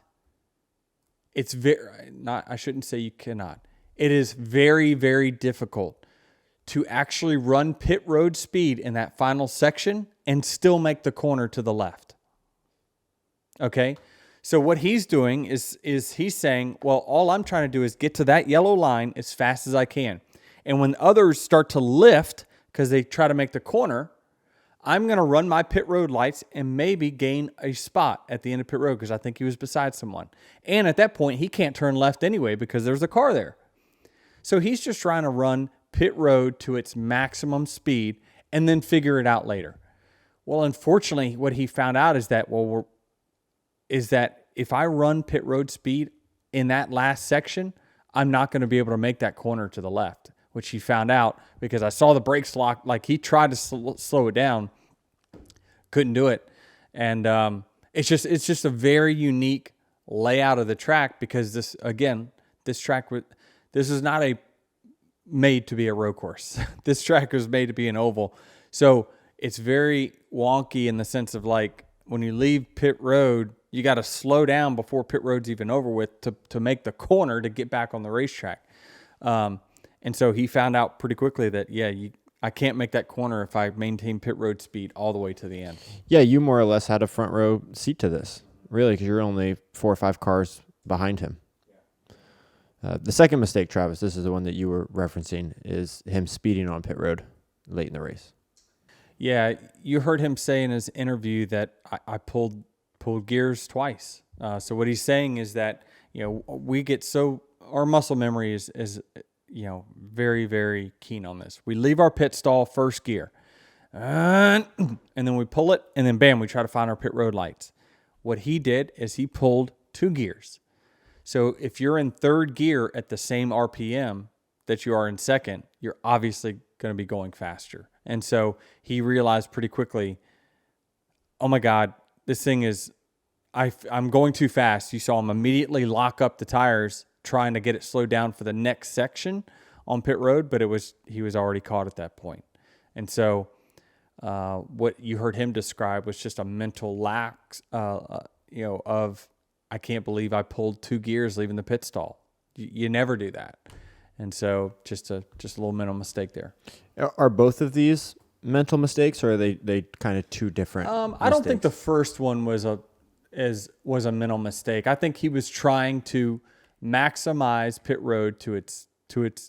I shouldn't say you cannot. It is very, very difficult to actually run pit road speed in that final section and still make the corner to the left. Okay? So what he's doing is he's saying, well, all I'm trying to do is get to that yellow line as fast as I can. And when others start to lift because they try to make the corner, I'm going to run my pit road lights and maybe gain a spot at the end of pit road because I think he was beside someone. And at that point, he can't turn left anyway because there's a car there. So he's just trying to run pit road to its maximum speed and then figure it out later. Well, unfortunately, what he found out is that, if I run pit road speed in that last section, I'm not going to be able to make that corner to the left, which he found out because I saw the brakes lock. Like he tried to slow it down, couldn't do it. And it's just a very unique layout of the track because this track is not made to be a road course. This track was made to be an oval. So it's very wonky in the sense of like when you leave pit road, you got to slow down before pit road's even over with to make the corner to get back on the racetrack. And so he found out pretty quickly that, I can't make that corner if I maintain pit road speed all the way to the end. Yeah, you more or less had a front row seat to this, really, because you're only 4 or 5 cars behind him. The second mistake, Travis, this is the one that you were referencing, is him speeding on pit road late in the race. Yeah, you heard him say in his interview that I pulled gears twice. So what he's saying is that we get so our muscle memory is very, very keen on this. We leave our pit stall first gear, and then we pull it, and then bam, we try to find our pit road lights. What he did is he pulled 2 gears. So if you're in third gear at the same RPM that you are in second, you're obviously going to be going faster. And so he realized pretty quickly, oh my God, this thing is, I'm going too fast. You saw him immediately lock up the tires, trying to get it slowed down for the next section on pit road, but he was already caught at that point. And so what you heard him describe was just a mental lack, of, I can't believe I pulled 2 gears leaving the pit stall. You never do that. And so just a little mental mistake there. Are both of these mental mistakes, or are they kind of two different I don't think the first one was a mental mistake. I think he was trying to maximize pit road to its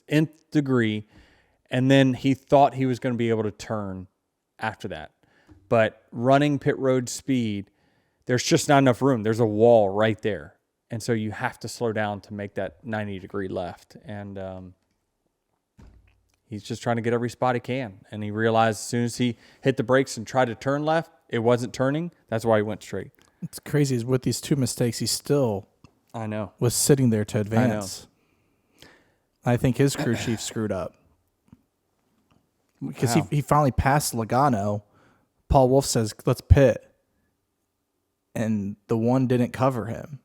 nth degree, and then he thought he was going to be able to turn after that. But running pit road speed, there's just not enough room. There's a wall right there. And so you have to slow down to make that 90-degree left. And he's just trying to get every spot he can. And he realized as soon as he hit the brakes and tried to turn left, it wasn't turning. That's why he went straight. It's crazy. Is with these 2 mistakes, he still was sitting there to advance. I think his crew chief screwed up. Because he finally passed Logano. Paul Wolf says, let's pit. And the one didn't cover him.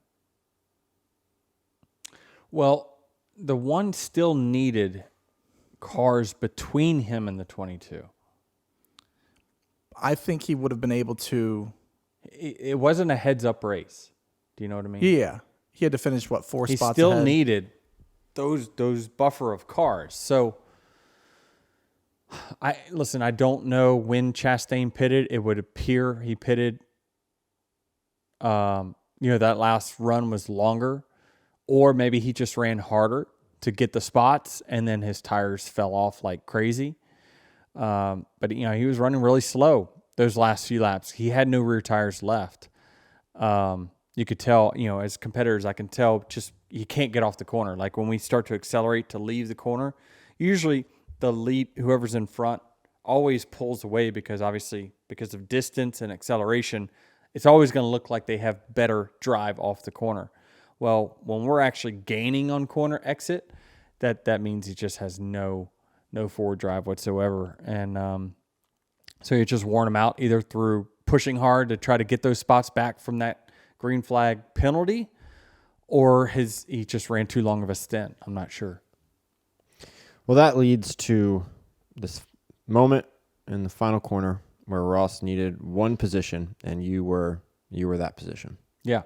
Well, the one still needed cars between him and the 22. I think he would have been able to. It wasn't a heads-up race. Do you know what I mean? Yeah. He had to finish, 4 spots ahead? He still needed those buffer of cars. So, I don't know when Chastain pitted. It would appear he pitted, that last run was longer. Or maybe he just ran harder to get the spots, and then his tires fell off like crazy. But he was running really slow those last few laps. He had no rear tires left. You could tell, as competitors, I can tell just he can't get off the corner. Like when we start to accelerate to leave the corner, usually whoever's in front always pulls away because of distance and acceleration, it's always going to look like they have better drive off the corner. Well, when we're actually gaining on corner exit, that means he just has no forward drive whatsoever. And so he just worn him out either through pushing hard to try to get those spots back from that green flag penalty, or he just ran too long of a stint. I'm not sure. Well, that leads to this moment in the final corner where Ross needed one position, and you were that position. Yeah.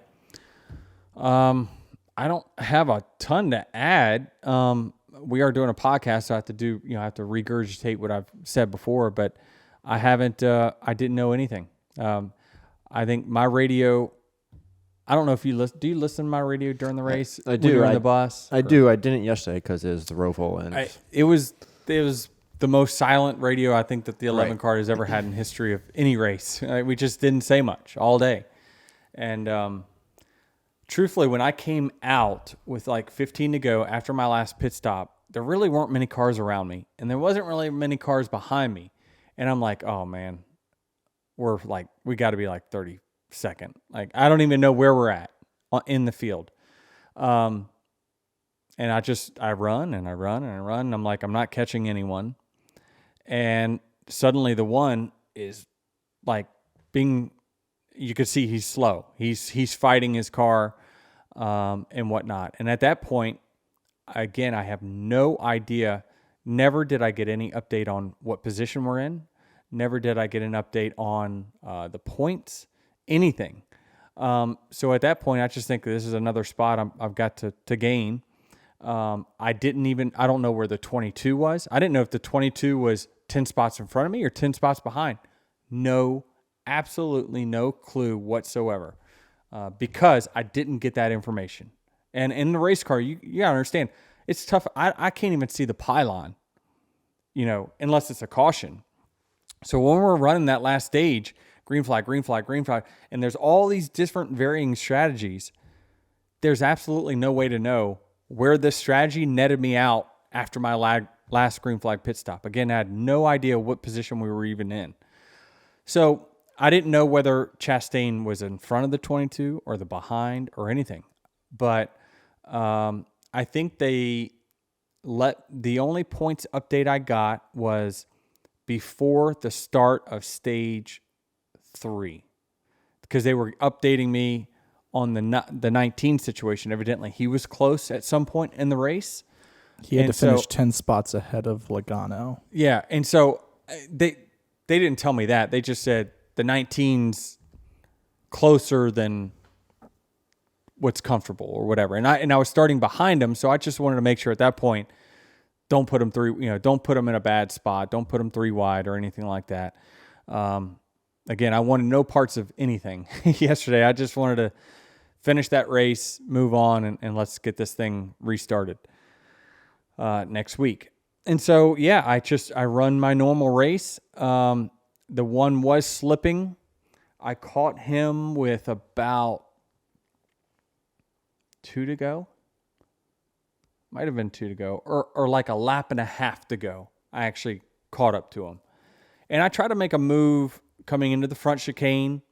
I don't have a ton to add. We are doing a podcast, so I have to regurgitate what I've said before, but I didn't know anything. I think my radio, I don't know if you listen. Do you listen to my radio during the race? I do. When you're in the bus? I do. I didn't yesterday because it was the ROVAL, and it was the most silent radio I think that the 11 car has ever had in history of any race. We just didn't say much all day. And truthfully, when I came out with like 15 to go after my last pit stop, there really weren't many cars around me, and there wasn't really many cars behind me. And I'm like, oh man, we got to be like 32nd. Like, I don't even know where we're at in the field. And I run and I run and I run. And I'm like, I'm not catching anyone. And suddenly the one is like you could see he's slow. He's fighting his car, and whatnot. And at that point, again, I have no idea. Never did I get any update on what position we're in. Never did I get an update on the points, anything. So at that point, I just think this is another spot I've got to gain. I don't know where the 22 was. I didn't know if the 22 was 10 spots in front of me or 10 spots behind. Absolutely no clue whatsoever, because I didn't get that information. And in the race car, you gotta understand, it's tough. I can't even see the pylon, unless it's a caution. So when we're running that last stage, green flag, and there's all these different varying strategies, there's absolutely no way to know where this strategy netted me out after my last green flag pit stop. Again, I had no idea what position we were even in. So I didn't know whether Chastain was in front of the 22 or the behind or anything. But I think the only points update I got was before the start of stage 3, because they were updating me on the 19 situation. Evidently, he was close at some point in the race. He had to finish 10 spots ahead of Logano. Yeah, and so they didn't tell me that. They just said the 19's closer than what's comfortable or whatever. And I was starting behind him, so I just wanted to make sure at that point, don't put him don't put him in a bad spot. Don't put him 3 wide or anything like that. Again, I wanted no parts of anything yesterday. I just wanted to finish that race, move on, and let's get this thing restarted next week. And so, yeah, I run my normal race. The one was slipping. I caught him with about 2 to go. Might have been 2 to go, or like a lap and a half to go. I actually caught up to him. And I tried to make a move coming into the front chicane.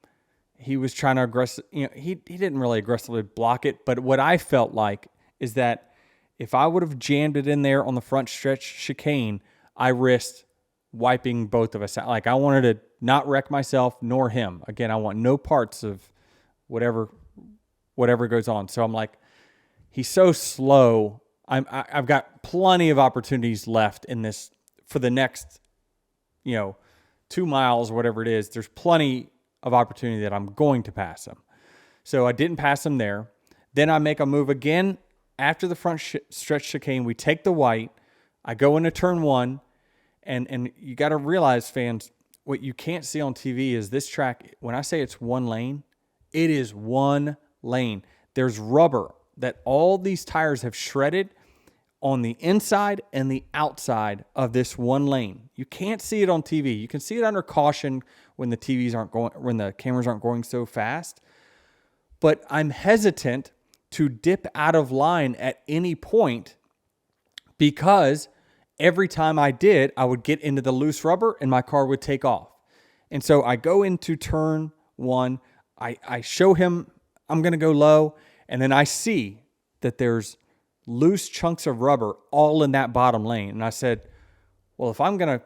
He was trying to he didn't really aggressively block it, but what I felt like is that if I would have jammed it in there on the front stretch chicane, I risked wiping both of us out. Like, I wanted to not wreck myself nor him. Again, I want no parts of whatever goes on. So I'm like, he's so slow. I've got plenty of opportunities left in this for the next, 2 miles, whatever it is. There's plenty of opportunity that I'm going to pass him. So I didn't pass him there. Then I make a move again after the front stretch chicane. We take the white. I go into turn 1. And you got to realize, fans, what you can't see on TV is this track. When I say it's one lane, it is one lane. There's rubber that all these tires have shredded on the inside and the outside of this one lane. You can't see it on TV. You can see it under caution when the cameras aren't going so fast. But I'm hesitant to dip out of line at any point, because every time I did, I would get into the loose rubber and my car would take off. And so I go into turn 1. I show him I'm going to go low, and then I see that there's loose chunks of rubber all in that bottom lane. And I said, well, if I'm going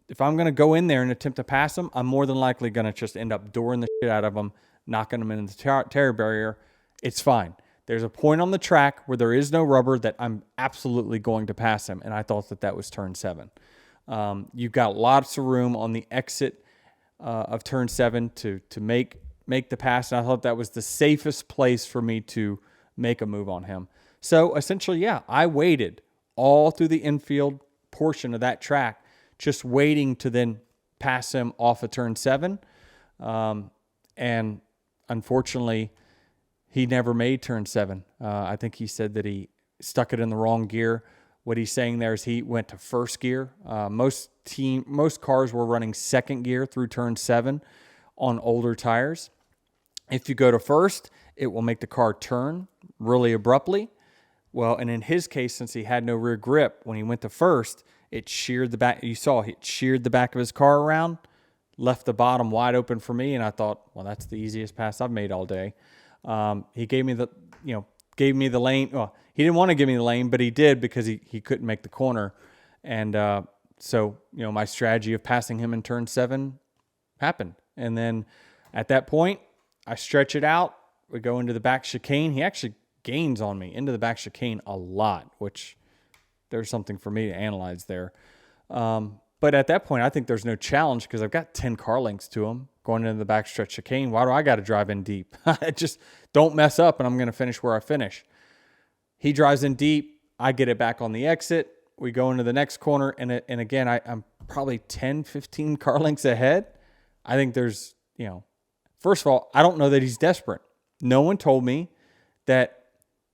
to go in there and attempt to pass him, I'm more than likely going to just end up dooring the shit out of him, knocking him into the tire barrier. It's fine. There's a point on the track where there is no rubber that I'm absolutely going to pass him. And I thought that was turn 7. You've got lots of room on the exit of turn 7 to make the pass. And I thought that was the safest place for me to make a move on him. So essentially, yeah, I waited all through the infield portion of that track, just waiting to then pass him off of turn 7. And unfortunately, he never made turn 7. I think he said that he stuck it in the wrong gear. What he's saying there is he went to first gear. Most cars were running second gear through turn 7 on older tires. If you go to first, it will make the car turn really abruptly. Well, and in his case, since he had no rear grip, when he went to first, it sheared the back. You saw it sheared the back of his car around, left the bottom wide open for me, and I thought, well, that's the easiest pass I've made all day. He gave me the lane. Well, he didn't want to give me the lane, but he did because he couldn't make the corner. And so my strategy of passing him in turn 7 happened. And then at that point, I stretch it out. We go into the back chicane. He actually gains on me into the back chicane a lot, which there's something for me to analyze there. But at that point, I think there's no challenge because I've got 10 car lengths to him going into the backstretch chicane. Why do I got to drive in deep? Just don't mess up, and I'm going to finish where I finish. He drives in deep. I get it back on the exit. We go into the next corner, and again, I'm probably 10, 15 car lengths ahead. I think there's, first of all, I don't know that he's desperate. No one told me that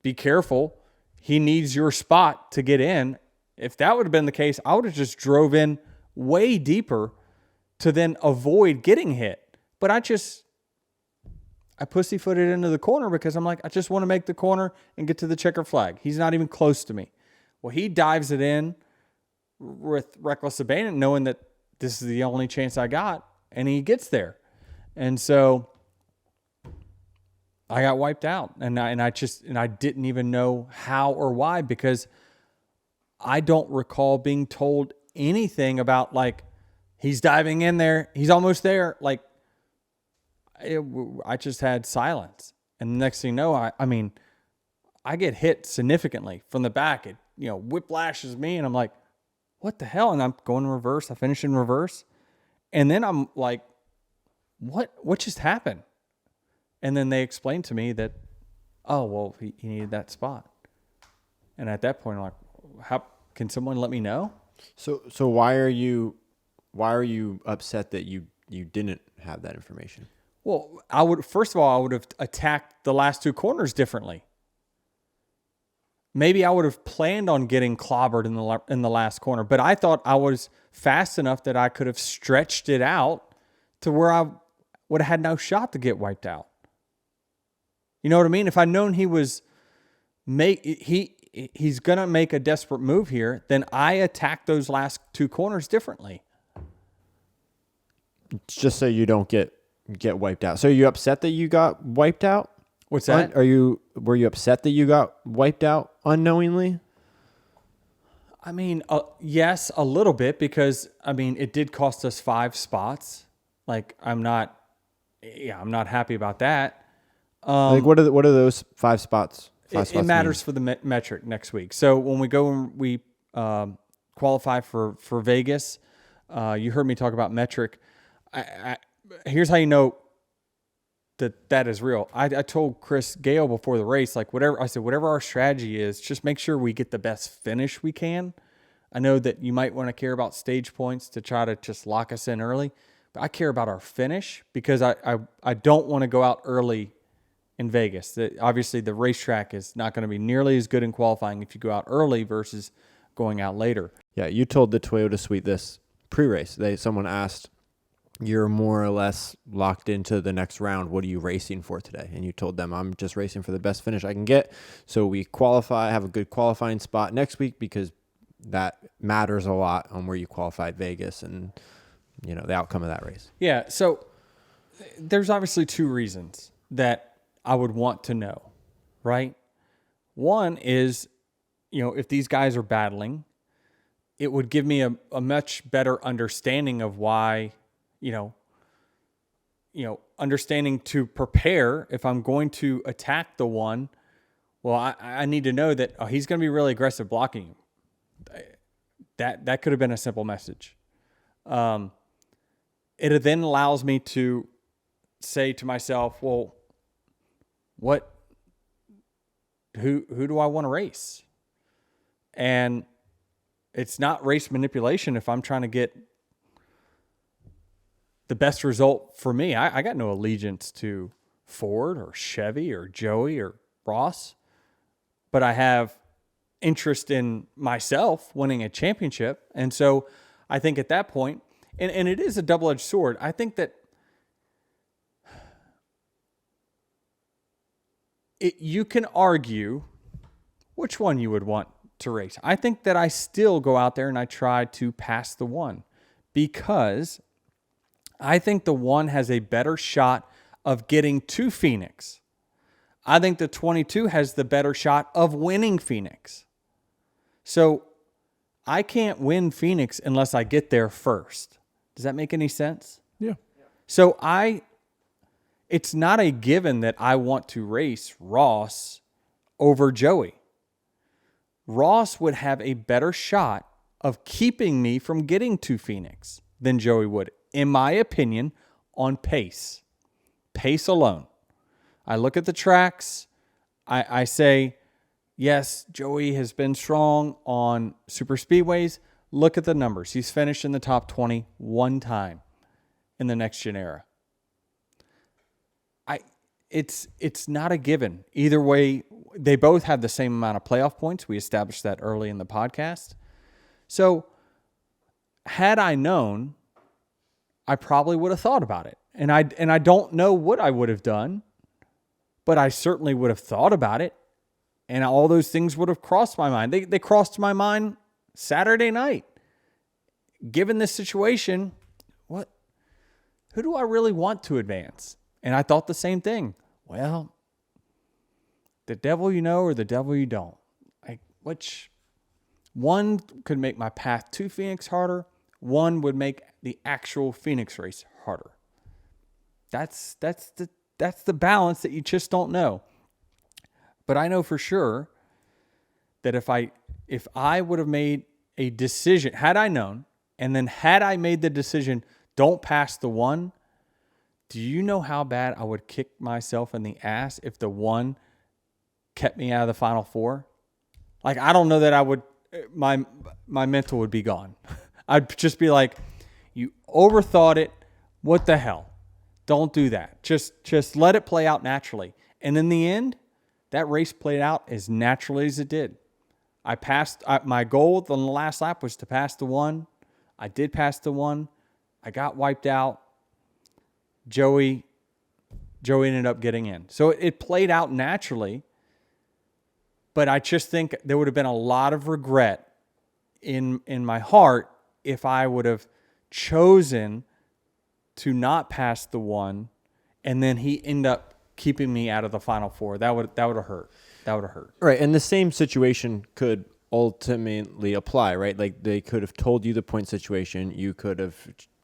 be careful. He needs your spot to get in. If that would have been the case, I would have just drove in way deeper to then avoid getting hit. But I pussyfooted into the corner because I'm like, I just want to make the corner and get to the checker flag. He's not even close to me. Well, he dives it in with reckless abandon, knowing that this is the only chance I got, and he gets there. And so I got wiped out, and I didn't even know how or why, because I don't recall being told anything about, like, he's diving in there, he's almost there. Like, I just had silence. And the next thing you know, I get hit significantly from the back. It, whiplashes me, and I'm like, what the hell? And I'm going in reverse. I finish in reverse. And then I'm like, what just happened? And then they explained to me that, oh, well, he needed that spot. And at that point, I'm like, how can someone let me know? So why are you upset that you didn't have that information? Well, first of all, I would have attacked the last two corners differently. Maybe I would have planned on getting clobbered in the last corner, but I thought I was fast enough that I could have stretched it out to where I would have had no shot to get wiped out. You know what I mean? If I'd known he's gonna make a desperate move here, then I attack those last two corners differently. Just so you don't get wiped out. So are you upset that you got wiped out? What's that? Were you upset that you got wiped out unknowingly? Yes, a little bit, because it did cost us 5 spots. Like, I'm not happy about that. What are those 5 spots? It matters for the metric next week. So when we go and we qualify for Vegas, you heard me talk about metric. Here's how you know that is real. I told Chris Gale before the race, like, whatever our strategy is, just make sure we get the best finish we can. I know that you might want to care about stage points to try to just lock us in early, but I care about our finish, because I don't want to go out early in Vegas. Obviously, the racetrack is not going to be nearly as good in qualifying if you go out early versus going out later. Yeah, you told the Toyota Suite this pre-race. Someone asked, you're more or less locked into the next round. What are you racing for today? And you told them, I'm just racing for the best finish I can get. So we have a good qualifying spot next week, because that matters a lot on where you qualified Vegas and, the outcome of that race. Yeah. So there's obviously 2 reasons that I would want to know, right? One is, if these guys are battling, it would give me a much better understanding of why, understanding to prepare if I'm going to attack the one. Well, I need to know that he's going to be really aggressive blocking you. That could have been a simple message. It then allows me to say to myself, well, who do I want to race? And it's not race manipulation if I'm trying to get the best result for me. I got no allegiance to Ford or Chevy or Joey or Ross, but I have interest in myself winning a championship. And so I think at that point, and it is a double-edged sword, I think that you can argue which one you would want to race. I think that I still go out there and I try to pass the one, because I think the one has a better shot of getting to Phoenix. I think the 22 has the better shot of winning Phoenix. So I can't win Phoenix unless I get there first. Does that make any sense? Yeah. So it's not a given that I want to race Ross over Joey. Ross would have a better shot of keeping me from getting to Phoenix than Joey would, in my opinion, on pace. Pace alone. I look at the tracks. I say, yes, Joey has been strong on super speedways. Look at the numbers. He's finished in the top 20 one time in the next gen era. It's not a given. Either way, they both have the same amount of playoff points. We established that early in the podcast. So had I known, I probably would have thought about it. And I don't know what I would have done, but I certainly would have thought about it. And all those things would have crossed my mind. They crossed my mind Saturday night. Given this situation, who do I really want to advance? And I thought the same thing. Well, the devil you know or the devil you don't. Which one could make my path to Phoenix harder. One would make the actual Phoenix race harder. That's the balance that you just don't know. But I know for sure that if I would have made a decision, had I known, and then had I made the decision, don't pass the one, do you know how bad I would kick myself in the ass if the one kept me out of the Final Four? Like, I don't know that I would, my mental would be gone. I'd just be like, you overthought it. What the hell? Don't do that. Just let it play out naturally. And in the end, that race played out as naturally as it did. I passed, my goal on the last lap was to pass the one. I did pass the one. I got wiped out. Joey ended up getting in. So it played out naturally. But I just think there would have been a lot of regret in my heart if I would have chosen to not pass the one and then he ended up keeping me out of the Final Four. That would have hurt. That would have hurt. Right, and the same situation could ultimately apply, right? Like, they could have told you the point situation. You could have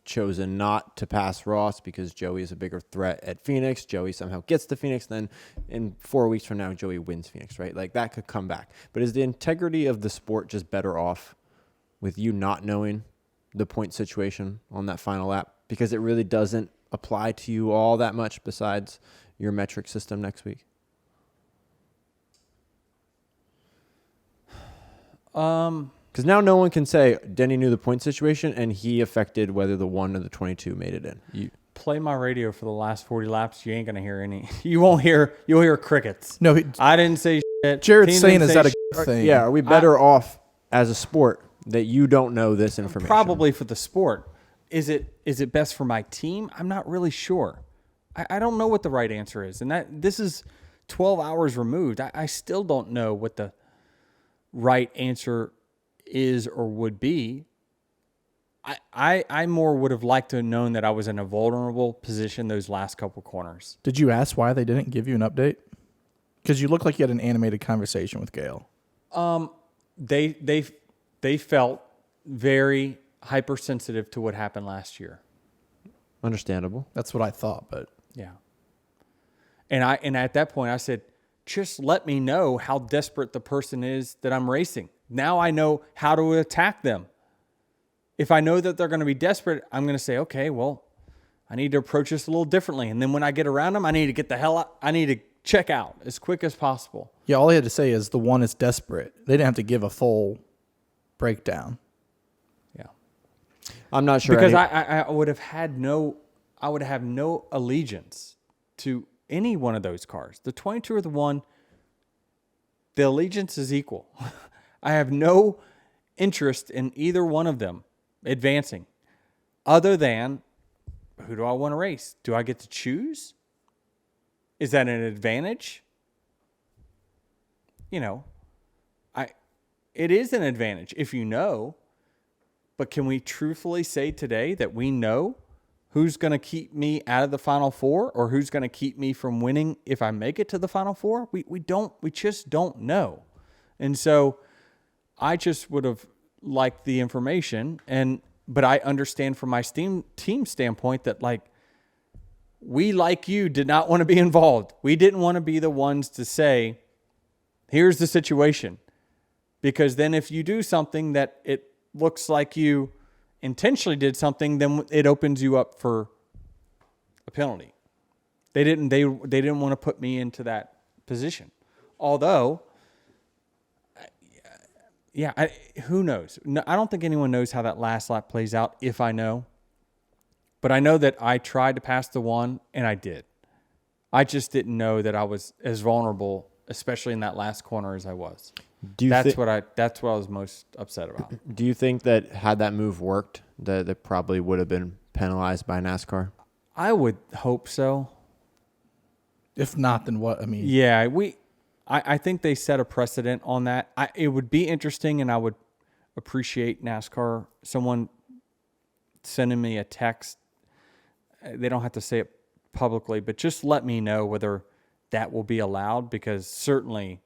chosen not to pass Ross because Joey is a bigger threat at Phoenix. Joey somehow gets to Phoenix. Then in 4 weeks from now, Joey wins Phoenix, right? Like, that could come back. But is the integrity of the sport just better off with you not knowing the point situation on that final lap? Because it really doesn't apply to you all that much besides your metric system next week. Because now no one can say Denny knew the point situation and he affected whether the 1 or the 22 made it in. You play my radio for the last 40 laps. You ain't gonna hear any. You'll hear crickets. No, I didn't say shit. Jared's saying, is that a good thing? Yeah, are we better off as a sport that you don't know this information? Probably for the sport. Is it best for my team? I'm not really sure. I don't know what the right answer is, and this is 12 hours removed. I still don't know what the right answer is or would be. I more would have liked to have known that I was in a vulnerable position those last couple corners. Did you ask why they didn't give you an update? Because you look like you had an animated conversation with Gale. They felt very hypersensitive to what happened last year. Understandable. That's what I thought, but yeah. And at that point I said, just let me know how desperate the person is that I'm racing. Now I know how to attack them. If I know that they're going to be desperate, I'm going to say, okay, well, I need to approach this a little differently. And then when I get around them, I need to get the hell out. I need to check out as quick as possible. Yeah, all he had to say is the one is desperate. They didn't have to give a full breakdown. Yeah. I'm not sure. Because I would have no allegiance to any one of those cars. The 22 or the 1, the allegiance is equal. I have no interest in either one of them advancing other than who do I want to race? Do I get to choose? Is that an advantage? It is an advantage if you know, but can we truthfully say today that we know who's going to keep me out of the Final Four or who's going to keep me from winning if I make it to the Final Four? We just don't know. And so I just would have liked the information, but I understand from my team standpoint that, like, we, like you, did not want to be involved. We didn't want to be the ones to say, here's the situation. Because then if you do something that it looks like you intentionally did something, then it opens you up for a penalty. They didn't want to put me into that position. Although, who knows? No, I don't think anyone knows how that last lap plays out if I know. But I know that I tried to pass the 1 and I did. I just didn't know that I was as vulnerable, especially in that last corner, as I was. That's what I was most upset about. Do you think that had that move worked, that it probably would have been penalized by NASCAR? I would hope so. If not, then what? I mean, Yeah, I think they set a precedent on that. It would be interesting, and I would appreciate NASCAR, someone sending me a text. They don't have to say it publicly, but just let me know whether that will be allowed, because certainly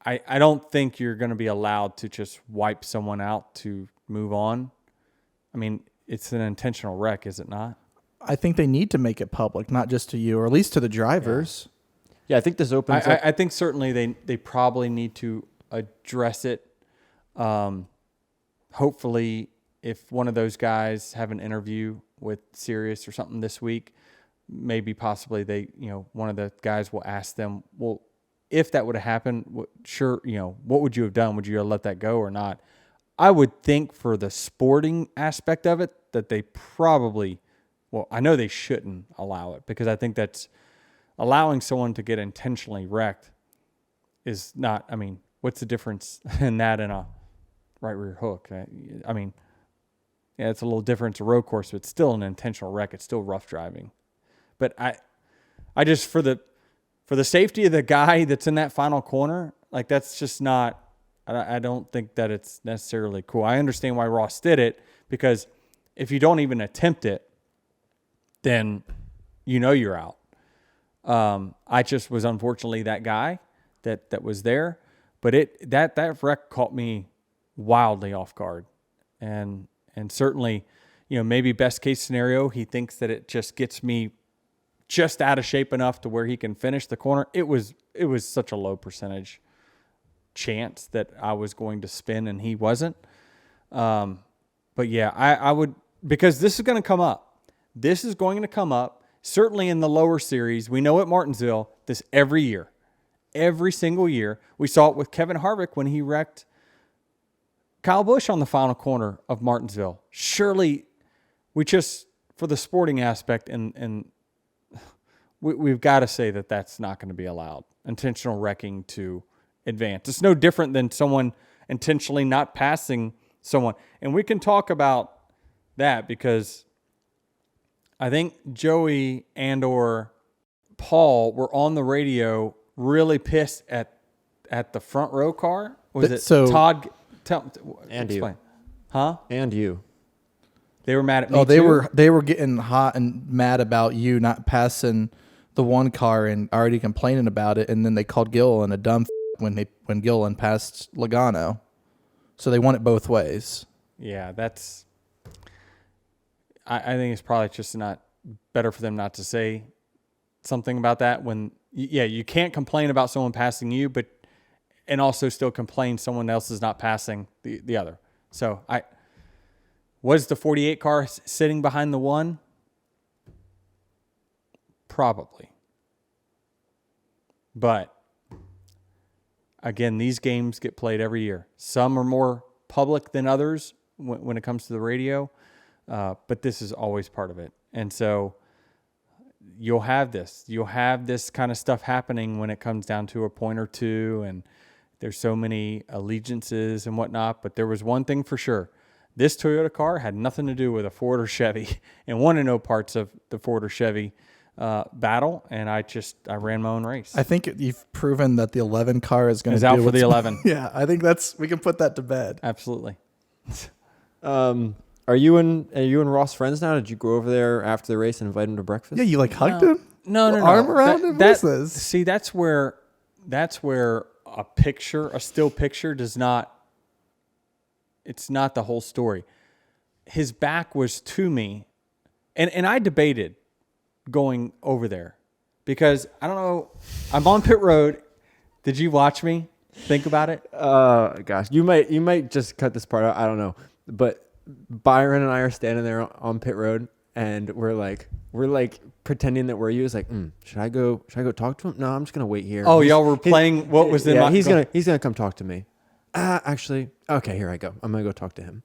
I don't think you're going to be allowed to just wipe someone out to move on. I mean, it's an intentional wreck, is it not? I think they need to make it public, not just to you, or at least to the drivers. Yeah, I think this opens up. I think certainly they probably need to address it. Hopefully, if one of those guys have an interview with Sirius or something this week, maybe possibly one of the guys will ask them, well, if that would have happened, what would you have done? Would you have let that go or not? I would think for the sporting aspect of it that they probably, I know they shouldn't allow it, because I think that's allowing someone to get intentionally wrecked is not, I mean, what's the difference in that and a right rear hook? I mean, yeah, it's a little different. It's a road course, but it's still an intentional wreck. It's still rough driving. But I just, for the safety of the guy that's in that final corner, like, that's just not, I don't think that it's necessarily cool. I understand why Ross did it, because if you don't even attempt it, then you're out. I just was unfortunately that guy that was there, but that wreck caught me wildly off guard, and certainly, maybe best case scenario, he thinks that it just gets me just out of shape enough to where he can finish the corner. It was such a low percentage chance that I was going to spin and he wasn't. But yeah, I would, because this is going to come up. This is going to come up. Certainly in the lower series. We know at Martinsville this every year. Every single year. We saw it with Kevin Harvick when he wrecked Kyle Busch on the final corner of Martinsville. Surely we just, for the sporting aspect, and we've got to say that that's not going to be allowed. Intentional wrecking to advance. It's no different than someone intentionally not passing someone. And we can talk about that, because I think Joey and or Paul were on the radio really pissed at the front row car. Was it Todd? And explain. you. Huh? And you. They were mad at me. Oh, they too? they were getting hot and mad about you not passing the one car and already complaining about it, and then they called Gilliland a dumb when Gilliland passed Logano. So they want it both ways. Yeah, that's. I think it's probably just not better for them not to say something about that when, you can't complain about someone passing you, and also still complain someone else is not passing the other. So was the 48 car sitting behind the one? Probably. But again, these games get played every year. Some are more public than others when it comes to the radio. But this is always part of it. And so you'll have this kind of stuff happening when it comes down to a point or two, and there's so many allegiances and whatnot. But there was one thing for sure. This Toyota car had nothing to do with a Ford or Chevy, and wanted no parts of the Ford or Chevy battle. And I ran my own race. I think you've proven that the 11 car is going to do out for the 11. Yeah, I think we can put that to bed. Absolutely. Are you and Ross friends now? Did you go over there after the race and invite him to breakfast? Yeah, you hugged him? No. Arm around him? What is this? See, that's where a still picture does not, it's not the whole story. His back was to me, and I debated going over there, because I don't know, I'm on pit road. Did you watch me think about it? Gosh, you might just cut this part out. I don't know, but Byron and I are standing there on pit road, and we're like pretending that we're you. It's like, should I go talk to him? No, I'm just gonna wait here. Oh, y'all were playing what was in my... He's gonna come talk to me. Actually, okay, here I go. I'm gonna go talk to him.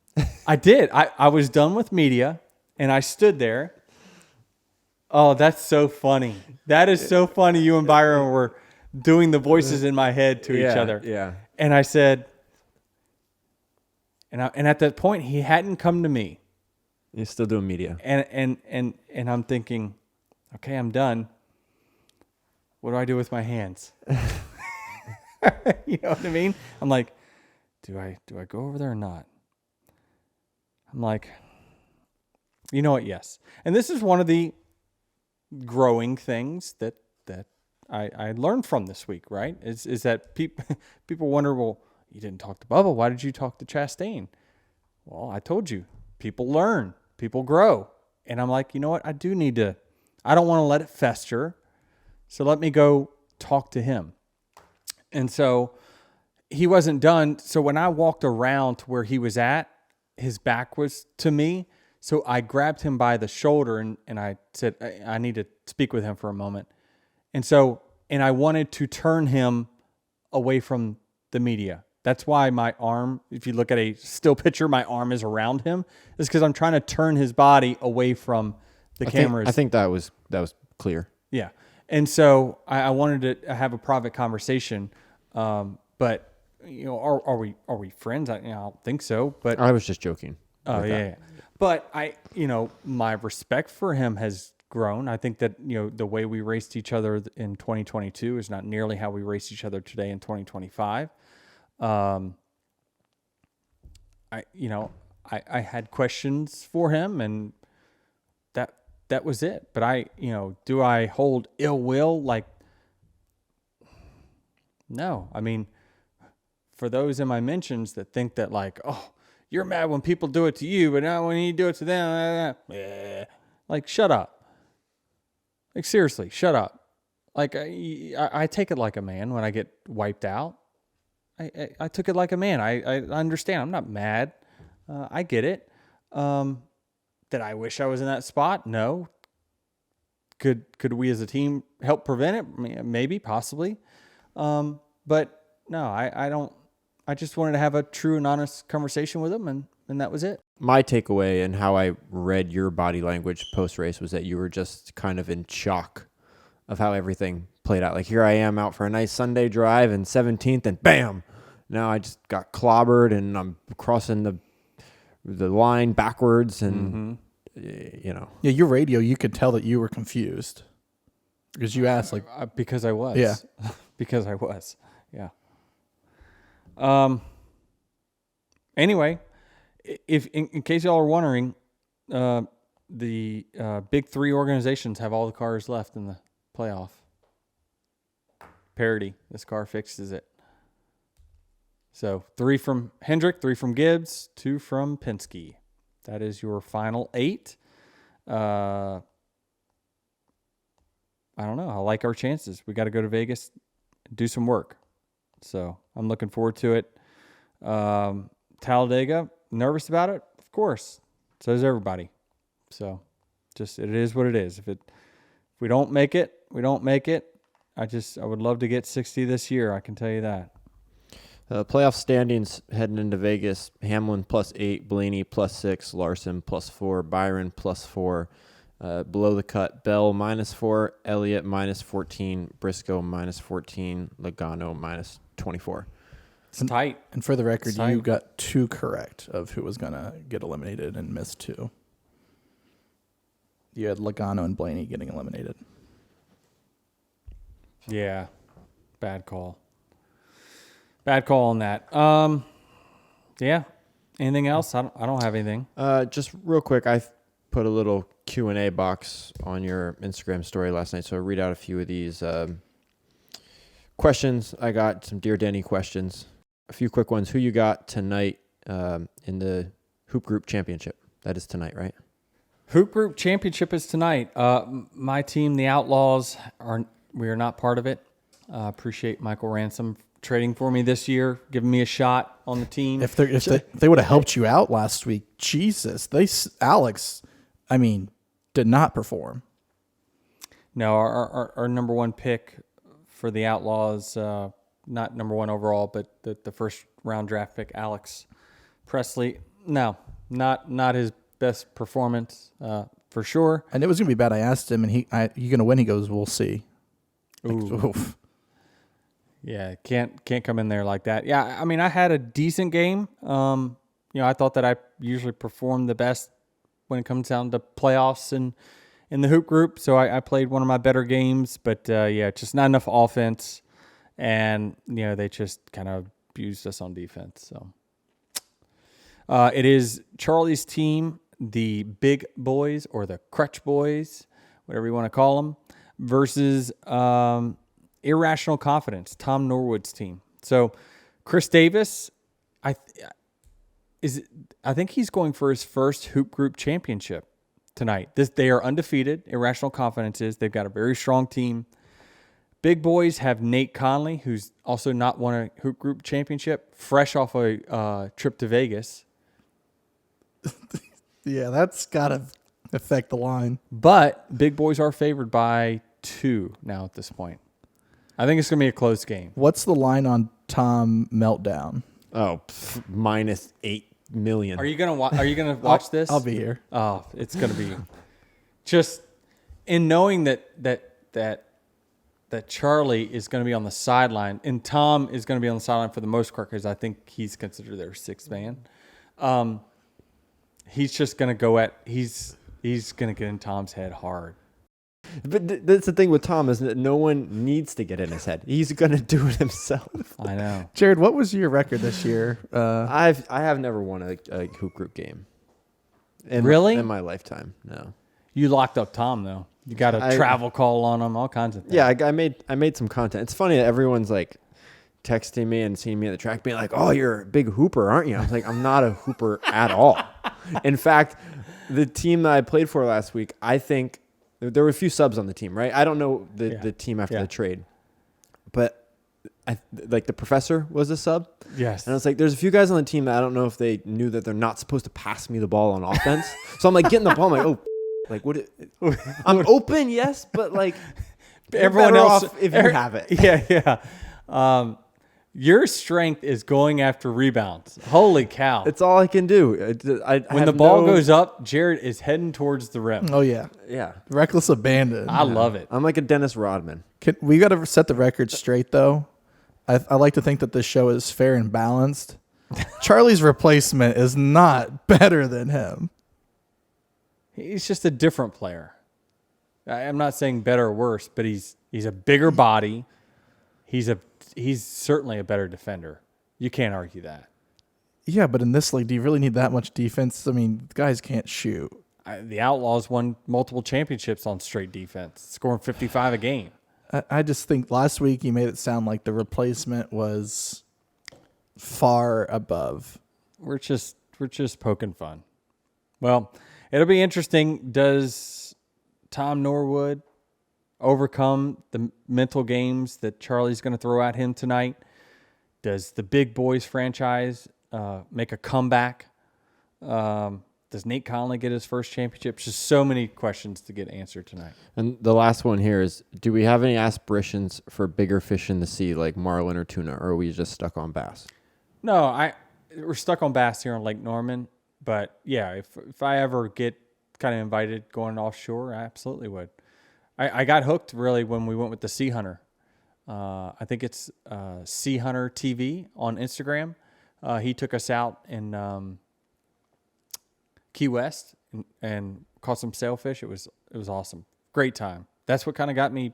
I did. I was done with media, and I stood there. Oh, that's so funny. That is so funny. You and Byron were doing the voices in my head to each other. Yeah. And I said, and at that point, he hadn't come to me. He's still doing media. And I'm thinking, okay, I'm done. what do I do with my hands? You know what I mean? I'm like, do I go over there or not? I'm like, you know what? Yes. And this is one of the growing things that I learned from this week, right? Is that people wonder, well, you didn't talk to Bubba. Why did you talk to Chastain? Well, I told you, people learn, people grow. And I'm like, you know what? I don't want to let it fester. So let me go talk to him. And so he wasn't done. So when I walked around to where he was at, his back was to me. So I grabbed him by the shoulder and I said, I need to speak with him for a moment. And I wanted to turn him away from the media. That's why my arm, if you look at a still picture, my arm is around him. It's because I'm trying to turn his body away from the cameras. I think that was clear. Yeah. And so I wanted to have a private conversation. But, you know, are we friends? I don't think so. But I was just joking. Oh, yeah. But my respect for him has grown. I think that, the way we raced each other in 2022 is not nearly how we race each other today in 2025. I had questions for him, and that was it. But do I hold ill will? Like, no. I mean, for those in my mentions that think that, like, oh, you're mad when people do it to you, but not when you do it to them. Like, shut up. Like, seriously, shut up. Like, I take it like a man when I get wiped out. I took it like a man. I understand. I'm not mad. I get it. Did I wish I was in that spot? No. Could we as a team help prevent it? Maybe, possibly. But no, I don't. I just wanted to have a true and honest conversation with him, and that was it. My takeaway and how I read your body language post-race was that you were just kind of in shock of how everything played out. Like, here I am out for a nice Sunday drive in 17th, and bam! Now I just got clobbered, and I'm crossing the line backwards, and, Yeah, your radio, you could tell that you were confused. Because you asked, like... because I was. Yeah. Because I was. Yeah. Anyway, if in case y'all are wondering, the big three organizations have all the cars left in the playoff. Parity. This car fixes it. So 3 from Hendrick, 3 from Gibbs, 2 from Penske. That is your final 8. I don't know. I like our chances. We got to go to Vegas, do some work. So I'm looking forward to it. Talladega, nervous about it? Of course. So is everybody. So just, it is what it is. If we don't make it, we don't make it. I would love to get 60 this year. I can tell you that. Playoff standings heading into Vegas: Hamlin +8, Blaney +6, Larson +4, Byron +4. Below the cut, Bell -4, Elliott -14, Briscoe -14, Logano -24. It's tight. And for the record, you got 2 correct of who was going to get eliminated and missed 2. You had Logano and Blaney getting eliminated. Yeah. Bad call. Bad call on that. Yeah. Anything else? I don't have anything. Just real quick, I put a little Q&A box on your Instagram story last night, so I'll read out a few of these questions. I got some Dear Denny questions. A few quick ones. Who you got tonight in the Hoop Group Championship? That is tonight, right? Hoop Group Championship is tonight. My team, the Outlaws, we are not part of it. Appreciate Michael Ransom trading for me this year, giving me a shot on the team. If they would have helped you out last week, Jesus, Alex, did not perform. No, our number 1 pick for the Outlaws, not number 1 overall, but the first round draft pick, Alex Presley. No, not his best performance for sure. And it was gonna be bad. I asked him, and you gonna win? He goes, "We'll see." Oof. Yeah, can't come in there like that. Yeah, I had a decent game. I thought that I usually perform the best when it comes down to playoffs and in the hoop group, so I played one of my better games. But just not enough offense, and they just kind of abused us on defense. So it is Charlie's team, the Big Boys or the Crutch Boys, whatever you want to call them, versus Irrational Confidence, Tom Norwood's team. So Chris Davis, I think he's going for his first hoop group championship tonight. They are undefeated. Irrational Confidence is. They've got a very strong team. Big Boys have Nate Conley, who's also not won a hoop group championship, fresh off a trip to Vegas. Yeah, that's got to affect the line. But Big Boys are favored by 2 now at this point. I think it's going to be a close game. What's the line on Tom Meltdown? Oh, -8 million. Are you gonna watch this? I'll be here. Oh, it's gonna be just in knowing that Charlie is gonna be on the sideline and Tom is gonna be on the sideline for the most part because I think he's considered their 6th man. He's just gonna he's gonna get in Tom's head hard. But that's the thing with Tom is that no one needs to get in his head. He's gonna do it himself. I know. Jared, what was your record this year? I have never won a hoop group game. Really? In my lifetime, no. You locked up Tom though. You got a travel call on him, all kinds of things. Yeah, I made some content. It's funny that everyone's like texting me and seeing me at the track, being like, "Oh, you're a big hooper, aren't you?" I was like, "I'm not a hooper at all." In fact, the team that I played for last week, I think. There were a few subs on the team, right? I don't know the team after the trade, but the professor was a sub. Yes. And I was like, there's a few guys on the team that I don't know if they knew that they're not supposed to pass me the ball on offense. So I'm like getting the ball. I'm like, oh, like what? I'm open, yes, but like everyone else, if you have it. Yeah. Your strength is going after rebounds. Holy cow. It's all I can do. When the ball goes up, Jared is heading towards the rim. Oh, yeah. Yeah. Reckless abandon. I love it. I'm like a Dennis Rodman. We got to set the record straight, though. I like to think that this show is fair and balanced. Charlie's replacement is not better than him. He's just a different player. I'm not saying better or worse, but he's a bigger body. He's certainly a better defender. You can't argue that. Yeah, but in this league, do you really need that much defense? I mean, guys can't shoot. The Outlaws won multiple championships on straight defense, scoring 55 a game. I just think last week you made it sound like the replacement was far above. We're just poking fun. Well, it'll be interesting. Does Tom Norwood overcome the mental games that Charlie's going to throw at him tonight? Does the Big Boys franchise make a comeback? Does Nate Conley get his first championship? Just so many questions to get answered tonight. And the last one here is, do we have any aspirations for bigger fish in the sea like marlin or tuna, or are we just stuck on bass? No, we're stuck on bass here on Lake Norman. But, yeah, if I ever get kind of invited going offshore, I absolutely would. I got hooked really when we went with the Sea Hunter. I think it's Sea Hunter TV on Instagram. He took us out in Key West and caught some sailfish. It was awesome. Great time. That's what kind of got me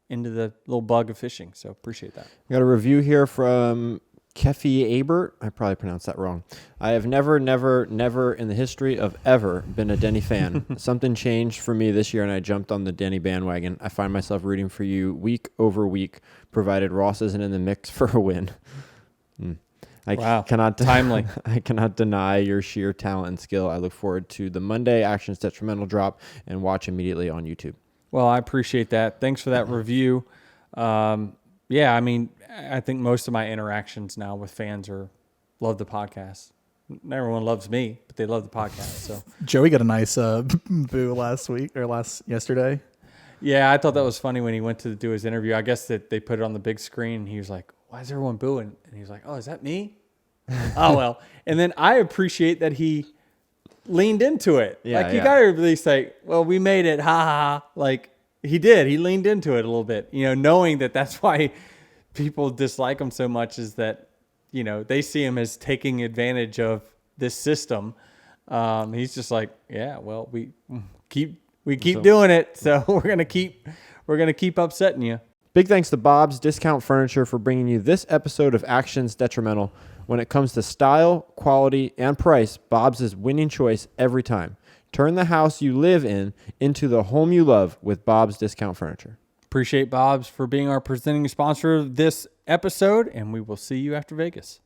into the little bug of fishing. So appreciate that. I got a review here from Kefi Abert. I probably pronounced that wrong. I have never in the history of ever been a Denny fan. Something changed for me this year, and I jumped on the Denny bandwagon. I find myself rooting for you week over week, provided Ross isn't in the mix for a win. Timely. I cannot deny your sheer talent and skill. I look forward to the Monday Actions Detrimental drop and watch immediately on YouTube. Well, I appreciate that. Thanks for that review. Yeah, I mean, I think most of my interactions now with fans love the podcast. Not everyone loves me, but they love the podcast. So Joey got a nice boo yesterday. Yeah, I thought that was funny when he went to do his interview. I guess that they put it on the big screen, and he was like, "Why is everyone booing?" And he was like, "Oh, is that me?" Oh well. And then I appreciate that he leaned into it. Yeah, you gotta at least say, "Well, we made it, ha ha." Like he did. He leaned into it a little bit, knowing that that's why people dislike him so much, is that they see him as taking advantage of this system. He's just like, yeah, well, we We keep doing it, so we're gonna keep upsetting you. Big thanks to Bob's Discount Furniture for bringing you this episode of Actions Detrimental. When it comes to style, quality, and price, Bob's is winning choice every time. Turn the house you live in into the home you love with Bob's Discount Furniture. Appreciate Bob's for being our presenting sponsor of this episode, and we will see you after Vegas.